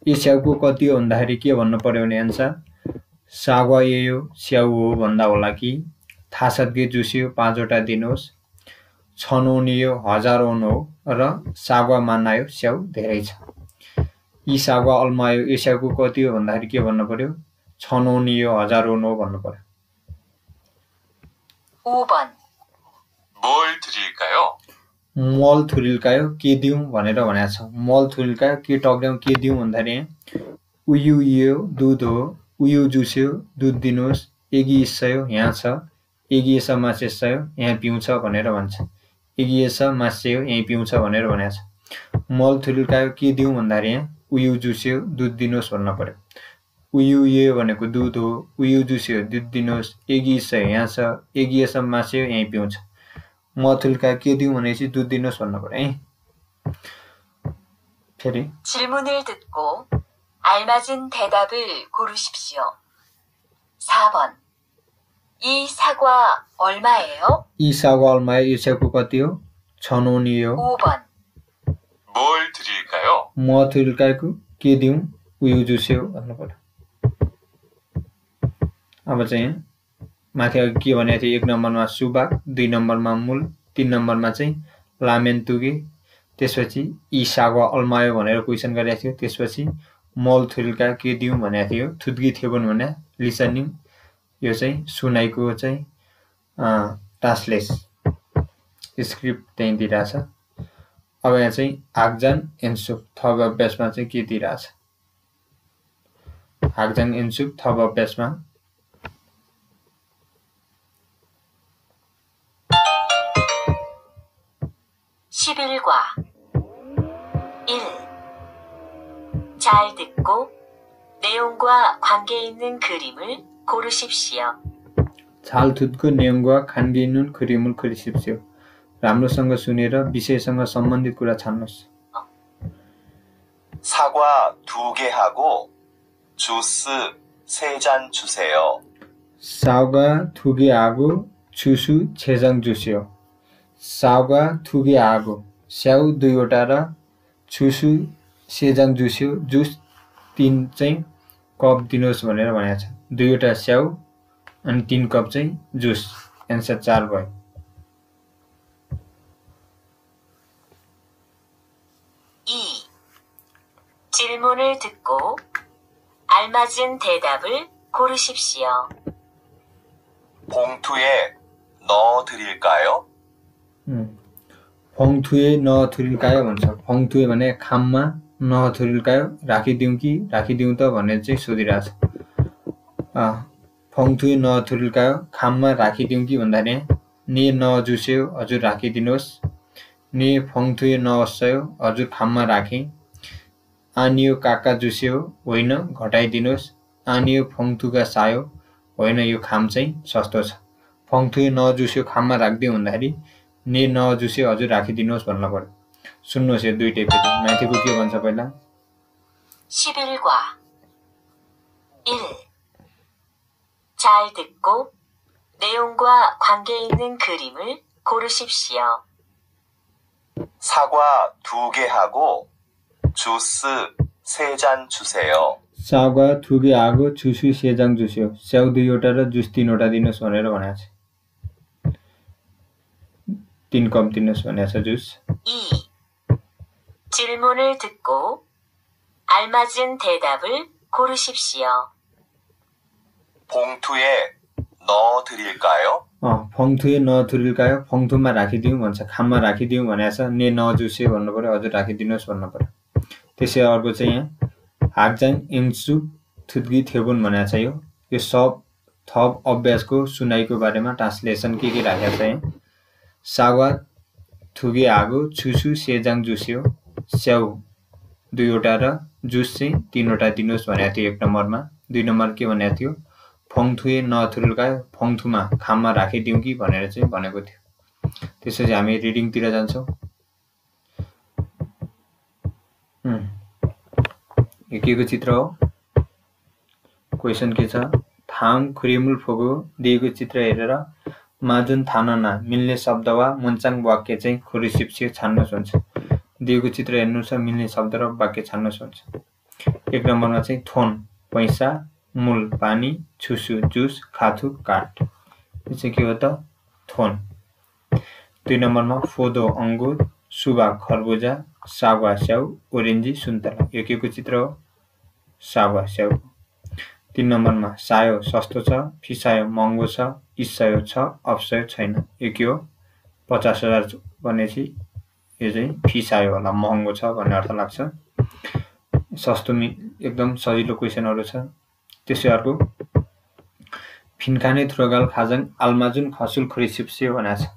यो स्याउको कति हो भन्दाखेरि के भन्नु पर्यो भने एन्सर सागवा यो स्याउ हो भन्दा होला कि थासद्गे जुस्यो 5वटा दिनुहोस्, छनौनियो 1000 ओन हो र सागवा मान्नायो स्याउ धेरै छ। यी सागवा अल्मायो यो स्याउको कति हो भन्दाखेरि के भन्नु पर्यो छनौनियो 1000 ओन हो भन्नु पर्यो। 5번 뭘 드릴까요? मल थुरिल्कायो के दिउँ भनेर भनेको छ। मल थुरिल्कायो के टक्र्याउँ के दिउँ भन्दाखेरि उयु यो दुध हो, उयु जुस्यो दुध दिनुहोस्, एगी इस्सयो यहाँ छ, एगी एस मासेस्सयो यहाँ पिउँछ भनेर भन्छ। एगी एस मास्यो यहीँ पिउँछ भनेर भनेको छ। मल थुरिल्कायो के दिउँ भन्दाखेरि यहाँ उयु जुस्यो दुध दिनुहोस् भन्नु पर्यो। उयु यो भनेको दुध हो, उयु जुस्यो दुध दिनुहोस्, एगी इस्सयो यहाँ छ, एगी एस मास्यो यहीँ पिउँछ। मल थुरिल्कायो के दिउँ भनेपछि दुध दिनुहोस् भन्नु पर्यो है। फेरि 질문을 듣고 알맞은 대답을 고르십시오. 4번 이 사과 얼마예요? 이 사과 얼마예요, यो स्याउको कति हो छनौनी हो। 5번 뭘 드릴까요? म थुरिल्काको के दिउँ उयु जुस्यो भन्नु पर्यो। अब चाहिँ माथि अघि के भनेको थियो 1 नम्बरमा सुबाक, 2 नम्बरमा मूल, 3 नम्बरमा चाहिँ लामेन तुगे, त्यसपछि यी सागवा अल्मायो भनेर क्वेसन गरेको थियो। त्यसपछि मल थुल्का के दिउँ भनेको थियो, थुत्गी थेबन भने लिसनिङ, यो चाहिँ सुनाइको चाहिँ ट्रान्सलेस स्क्रिप्ट त्यहीँ दिइरहेछ। अब यहाँ चाहिँ हाक्जान एन्सुप थप अभ्यासमा चाहिँ के दिइरहेछ, हाक्जान एन्सुप थप अभ्यासमा 11과 1. 잘 듣고 내용과 관계 있는 그림을 고르십시오. 잘 듣고 내용과 관계 있는 그림을 그리십시오. राम्रोसँग सुनेर विषयसँग सम्बन्धित कुरा छान्नुहोस्। 사과 2개 하고 주스 3잔 주세요. 사과 2개 하고 주스 3잔 주세요. 사과 2개 하고 स्याउ 2वटा र जुसु 3잔 जुस्यो, जुस 3 चाहिँ कप दिनुहोस् भनेर भनेको छ। 2वटा स्याउ अनि 3 कप चाहिँ जुस, एन्सर 4 भयो। 질문을 듣고 알맞은 대답을 고르십시오. 봉투에 넣어 드릴까요? 봉투에 넣어 드릴까요 भन्छ। 봉투에 भने खाममा, 넣어 드릴까요 राखिदिउँ कि राखिदिउँ त भनेर चाहिँ सोधिरहेछ। 봉투에 넣어 드릴까요 खाममा राखिदिउँ कि भन्दाखेरि ने 넣어 주세요 हजुर राखिदिनुहोस्, ने 봉투에 넣었어요 हजुर खाममा राखेँ, आनियो काका जुस्यो होइन घटाइदिनुहोस्, आनियो 봉투가 싸요 होइन यो खाम चाहिँ सस्तो छ। 봉투에 넣어 주세요 खाममा राख्दिउँ भन्दाखेरि ने 넣어 주세요 हजुर राखिदिनुहोस् भन्नु पर्यो। सुन्नुहोस् यो दुईटै फेरि माथिको के भन्छ पहिला। 11과 1. 잘 듣고 내용과 관계 있는 그림을 고르십시오. 사과 2개 하고 주스 3잔 주세요. 사과 2개 하고 주스 3잔 주세요. स्याउ 2वटा र जुस 3वटा दिनुहोस् भनेर भनेको छ। 3 कप दिनुहोस् भनेको छ जुस। 2. 질문을 듣고 알맞은 대답을 고르십시오. 봉투에 넣어 드릴까요? 봉투에 넣어 드릴까요? 봉투मा राखिदिउँ भन्छ, खाममा राखिदिउँ भनेको छ। ने 넣어 주세요 भन्नु पर्यो, हजुर राखिदिनुहोस् भन्नु पर्यो। त्यसै अर्को चाहिँ यहाँ हाक्जाङ इन्सुप थुत्गी थेबुन भनेको छ। यो सब थप अभ्यासको सुनाइको बारेमा ट्रान्सलेसन के राखेको छ यहाँ। सावा थुगे आगो छुसु सेजाङ जुस्यो, स्याउ 2वटा र जुस चाहिँ 3वटा दिनुहोस् भनेको थियो 1 नम्बरमा। 2 नम्बर के भनेको थियो, फङथुए नथुल्का फङथुमा खाममा राखिदिउँ कि भनेर चाहिँ भनेको थियो। त्यसपछि हामी रिडिङतिर जान्छौँ। यो के को चित्र हो, क्वेसन के छ, थाङ खुरिमुल फोगो दिएको चित्र हेरेर माजुन थानना मिल्ने शब्द वा मुन्चाङ वाक्य चाहिँ खुरिसिप्सियो छान्नुहोस् हुन्छ। दिएको चित्र हेर्नु छ, मिल्ने शब्द र वाक्य छान्नुहोस् हुन्छ। 1 नम्बरमा चाहिँ थोन पैसा, मूल पानी, छुसु जुस, खाथु काठ, यो चाहिँ के हो त थोन। 2 नम्बरमा फोदो अंगुर, सुबा खरबुजा, सागवा स्याउ, ओरेन्जी सुन्तला, यो के को चित्र हो, सागवा स्याउ। 3 नम्बरमा सायो सस्तो छ, फिसायो महँगो छ, इस्सायो छ, अप्सयो छैन, यो के हो 50,000 भनेपछि यो चाहिँ फिसायो होला, महँगो छ भन्ने अर्थ लाग्छ। सस्तो एकदम सजिलो क्वेसनहरु छ। त्यसै अर्को फिनखाने थुरगाल खाजाङ आलमाजुन खसुल खुरिसिप्सियो भनेको छ।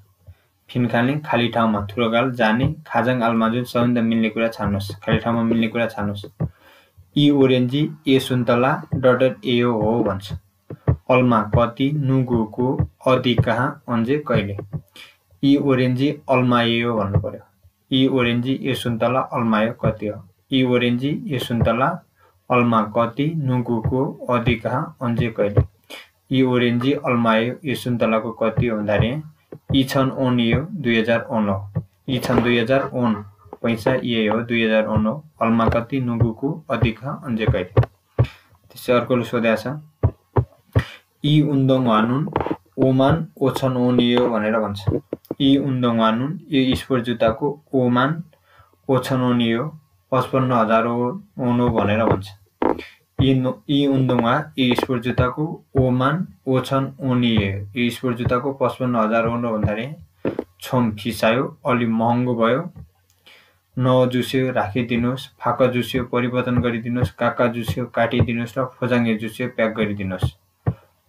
फिनखाने खाली ठाउँमा, थुरगाल जाने, खाजाङ आलमाजुन सबैभन्दा मिल्ने कुरा छान्नुहोस्, खाली ठाउँमा मिल्ने कुरा छान्नुहोस्। ई ओरेन्जी ए सुन्तला डट एयो हो भन्छ। अल्मा कति, नुगुको, अदि कहाँ, अन्जे कहिले। ई ओरेन्जी अल्मायो भन्नु पर्यो। ई ओरेन्जी ए सुन्तला अल्मायो कति हो। ई ओरेन्जी ए सुन्तला अल्मा कति, नुगुको, अदि कहाँ, अन्जे कहिले। ई ओरेन्जी अल्मायो ए सुन्तलाको कति हो भन्दाखेरि ई छन् ओन यो 2000 ओन हो। ई छन् 2000 ओन पैसा ये हो 2000 ओन हो। अल्मा कति, नुगुको, अदि कहाँ, अन्जे कहिले। त्यसै अर्कोले सोधेको छ यी उन्दोङ वानुन ओमान ओछन ओनियो भनेर भन्छ। यी उन्दोङ वानुन यो स्पोर्ट जुत्ताको ओमान ओछन ओनियो 55,000 ओनो भनेर भन्छ। यी उन्दोङवा यी स्पोर्ट जुत्ताको ओमान ओछन ओनियो यो स्पोर्ट जुत्ताको 55,000 ओनो भन्दाखेरि छोम फिसायो अलि महँगो भयो। न जुस्यो राखिदिनुहोस्, फाक जुस्यो परिवर्तन गरिदिनुहोस्, काका जुस्यो काटिदिनुहोस् र फोजाङ्गे जुस्यो प्याक गरिदिनुहोस्।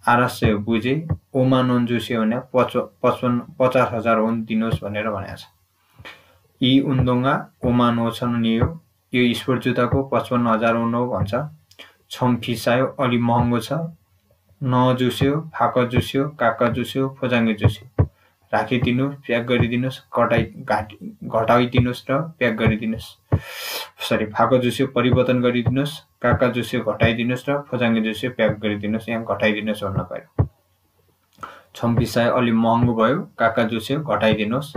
आरस्य बुझे ओमान ओन जुस्यो भने 50,000 ओन दिनुहोस् भनेर भनेको छ। यी उन्दोङवा ओमान ओछन ओनियो यो स्पोर्ट जुत्ताको 55,000 ओनो भन्छ। छोम फिसायो अलि महँगो छ। न जुस्यो फाक जुस्यो काका जुस्यो फोजाङ्गे जुस्यो राखिदिनुहोस्, प्याक गरिदिनुहोस्, घटाइदिनुहोस् र प्याक गरिदिनुहोस्। फाक जुस्यो परिवर्तन गरिदिनुहोस्, काका जुस्यो घटाइदिनुहोस् र फोजाङ्गे जुस्यो प्याक गरिदिनुहोस्। यहाँ घटाइदिनुहोस् भन्न पर्यो। छोम फिसायो अलि महँगो भयो, काका जुस्यो घटाइदिनुहोस्,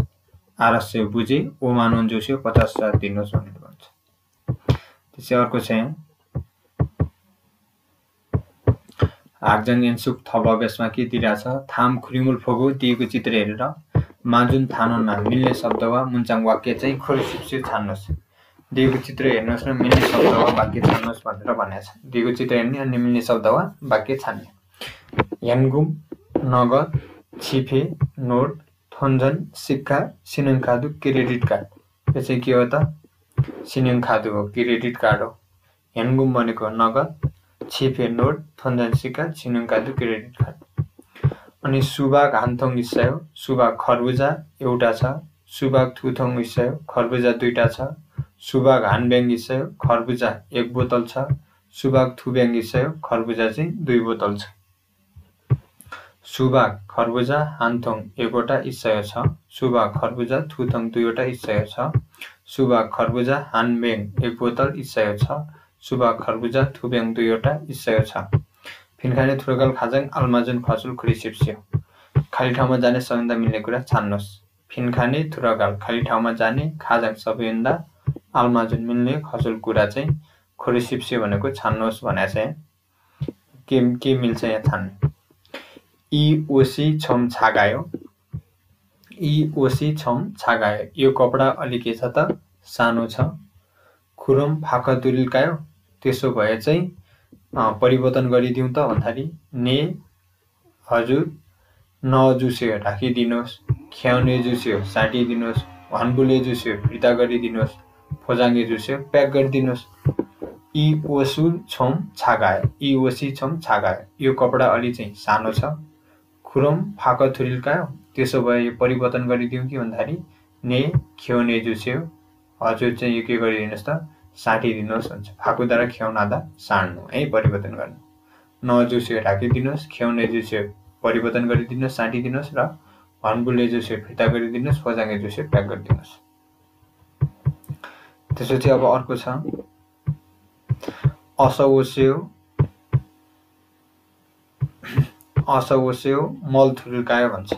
आरस्य बुझे ओमान ओन जुस्यो 50,000 दिनुहोस् भनेर भन्छ। त्यसै अर्को छ यहाँ हाक्जङ एन्सुक थप अभ्यासमा के दिइरहेछ थाम खुरिमुल फोगो दिएको चित्र हेरेर माजुन थानोनमा मिल्ने शब्द वा मुन्चाङ वाक्य चाहिँ खोरिसिप्सी छान्नुहोस्। दिएको चित्र हेर्नुहोस् र मिल्ने शब्द वा वाक्य छान्नुहोस् भनेर भनेको छ। दिएको चित्र हेर्ने अनि मिल्ने शब्द वा वाक्य छान्ने। यानगुम नगद छिफे नोट थोन्जन सिक्का सिनङखादु क्रेडिट कार्ड। यो चाहिँ के हो त सिनङखादु हो, क्रेडिट कार्ड हो। यानगुम भनेको नगद, छिफे नोट, थोन्जन सिक्का, सिनङखादु क्रेडिट कार्ड। अनि सुबाग हान्थोङ इस्सायो सुबाग खरबुजा एउटा छ, सुबाग थुथोङ इस्सायो खरबुजा दुईटा छ, सुबाग हानब्याङ इस्सायो खरबुजा 1 बोतल छ, सुबाग थुब्याङ इस्सायो खरबुजा चाहिँ 2 बोतल छ। सुबाग खरबुजा हान्थोङ 1 वटा इस्सायो छ, सुबाग खरबुजा थुथोङ 2 वटा इस्सायो छ, सुबाग खरबुजा हानब्याङ 1 बोतल इस्सायो छ, सुबाग खरबुजा थुब्याङ 2 वटा इस्सायो छ। फिनखाने थुरगाल खाजाङ आल्माजुन खसुल खुरिसिप्स्यो। खाली ठाउँमा जाने सबैभन्दा मिल्ने कुरा छान्नुहोस्। फिनखाने थुरगाल खाली ठाउँमा जाने, खाजाङ सबैभन्दा, आल्माजुन मिल्ने खसुल कुरा चाहिँ खुरिसिप्स्यो भनेको छान्नुहोस् भनेको छ। के मिल्छ यहाँ छान्नु। यी ओसी छम छागायो, यी ओसी छम छागायो यो कपडा अलि के छ त सानो छ। खुरम फाक तुलिल्कायो त्यसो भए चाहिँ परिवर्तन गरिदिउँ त भन्दाखेरि ने हजुर, न जुस्यो राखिदिनुहोस्, ख्याउने जुस्यो साटिदिनुहोस्, भन्बुले जुस्यो फिर्ता गरिदिनुहोस्, फोजाङ्गे जुस्यो प्याक गरिदिनुहोस्। यी ओसु छम छागायो, यी ओसी छम छागायो यो कपडा अलि चाहिँ सानो छ। खुरम फाक थुरिल्कायो त्यसो भए यो परिवर्तन गरिदिउँ कि भन्दाखेरि ने ख्याउने जुस्यो हजुर चाहिँ यो के गरिदिनुहोस् त साटिदिनुहोस् भन्छ। फाकुद्वारा ख्याउनादा साड्नु है परिवर्तन गर्नु। न जुस्यो राखिदिनुहोस्, ख्याउने जुस्यो परिवर्तन गरिदिनुहोस् साटिदिनुहोस् र भन्बुले जुस्यो फिर्ता गरिदिनुहोस्, फोजाङ्गे जुस्यो प्याक गरिदिनुहोस्। त्यसपछि अब अर्को छ असओस्यो मल थुरिल्कायो भन्छ।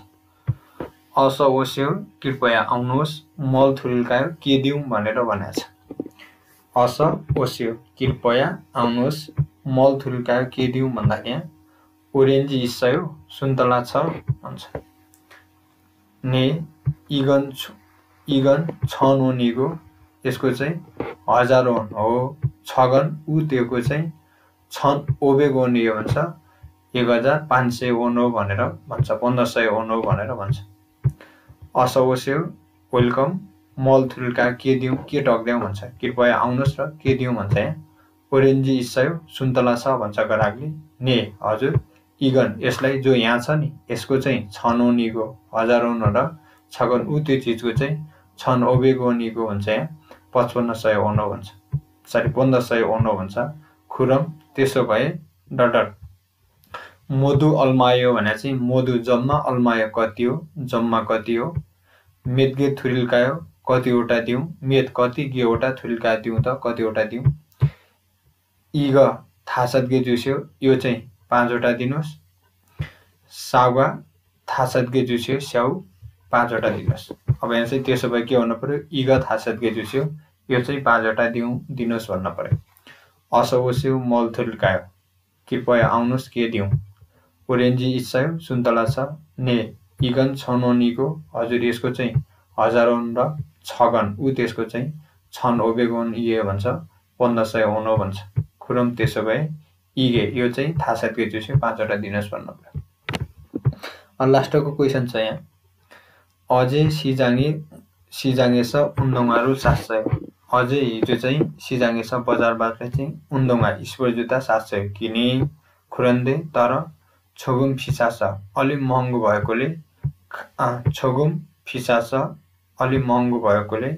असओस्यो कृपया आउनुहोस्, मल थुरिल्कायो के दिउँ भनेर भनेको छ। असओस्यो कृपया आउनुहोस्, मल थुरिल्कायो के दिउँ भन्दाखेरि यहाँ ओरेन्ज इस्सायो सुन्तला छ भन्छ। ने इगन छन ओनिगो यसको चाहिँ 1000 ओन हो। छगन उ त्योको चाहिँ छन ओबेग ओनियो भन्छ 1500 ओन हो भनेर भन्छ, 1500 ओन हो भनेर भन्छ। असओस्यो वेलकम, मल थुरिल्कायो के दिउँ के टक्द्याउँ भन्छ। कृपया आउनुहोस् र के दिउँ भन्छ। यहाँ ओरेन्ज इस्सायो सुन्तला छ भन्छ ग्राहकले। ने हजुर, इगन यसलाई जो यहाँ छ नि यसको चाहिँ छन ओनिगो 1000 ओन र छगन उ त्यो चिजको चाहिँ छन ओबेग ओनिगो भन्छ। यहाँ 5500 ओन भन्छ, सरी 1500 ओन भन्छ। खुरम त्यसो भए डटर मोदु अल्मायो भने चाहिँ मोदु जम्मा, अल्मायो कति हो, जम्मा कति हो। मेदगे थुरिल्कायो कतिवटा दिउँ, मेद कति, गेवटा थुरिल्कायो दिउँ त कतिवटा दिउँ। इग थासदगे जुस्यो यो चाहिँ 5 वटा दिनुहोस्। साउगा थासदगे जुस्यो स्याउ 5 वटा दिनुहोस्। अब यहाँ चाहिँ त्यसो भए के भन्नु पर्यो, इग थासदगे जुस्यो यो चाहिँ 5 वटा दिनुहोस् भन्नु पर्यो। असओस्यो मल थुरिल्कायो कृपया आउनुहोस् के दिउँ। ओरेन्जी इच्छायो सुन्तला छ ने इगन छनोनीको हजुर यसको चाहिँ हजारौन र छगन ऊ त्यसको चाहिँ छन ओबेगोन इए भन्छ 1500 हुनु भन्छ खुरम त्यसो भए इगे यो चाहिँ थाहा साथ के जुस्यो 5 वटा दिनुहोस् भन्नु पर्यो। लास्टको क्वेसन छ यहाँ अझै सिजाङेस उन्दोङारु सास्छ अझै हिजो चाहिँ सिजाङेस बजारबाट चाहिँ उन्दोङा स्पोर्ट जुत्ता 700 किने खुरन्दे तर छोगुम फिसास अलि महँगो भएकोले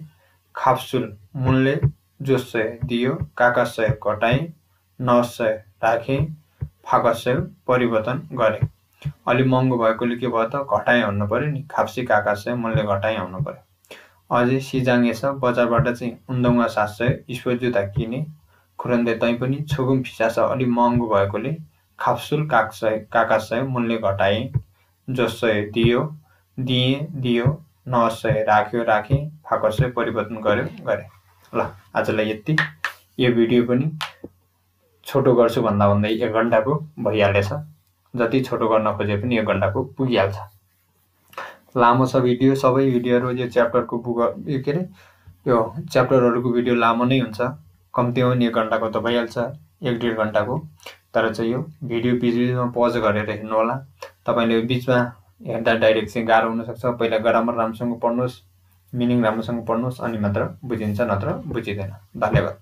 खाप्सुल मूल्य जोसय दियो काकासय घटाए 900 राखे फाकसय परिवर्तन गरे। अलि महँगो भएकोले के भयो त घटाए हुनु पर्यो नि खाप्सी काकासय मूल्य घटाए हुनु पर्यो। अझै सिजाङेस बजारबाट चाहिँ उन्दोङा 700 स्पोर्ट जुत्ता किने खुरन्दे तै पनि छोगुम फिसास अलि महँगो भएकोले खाप्सुल काकासय मूल्य घटाए जोसय दियो 900 राखे फाकसय परिवर्तन गरे। ल आजलाई यति। यो भिडियो पनि छोटो गर्छु भन्दा 1 घण्टाको भइहालेछ। जति छोटो गर्न खोजे पनि 1 घण्टाको पुगिहाल्छ। लामो छ भिडियो सबै भिडियोहरु यो च्याप्टरको यो च्याप्टरहरुको भिडियो लामो नै हुन्छ कम्तीमा पनि 1 घण्टाको त भइहाल्छ 1.5 घण्टाको। तर चाहिँ यो भिडियो बीचमा पज गरेर हेर्नु होला। तपाईले बीचमा हेर्दा डाइरेक्ट चाहिँ गाह्रो हुन सक्छ। पहिला ग्रामर राम्रोसँग पढ्नुस् मिनिङ राम्रोसँग पढ्नुस् अनि मात्र बुझिन्छ नत्र बुझिदैन। धन्यवाद।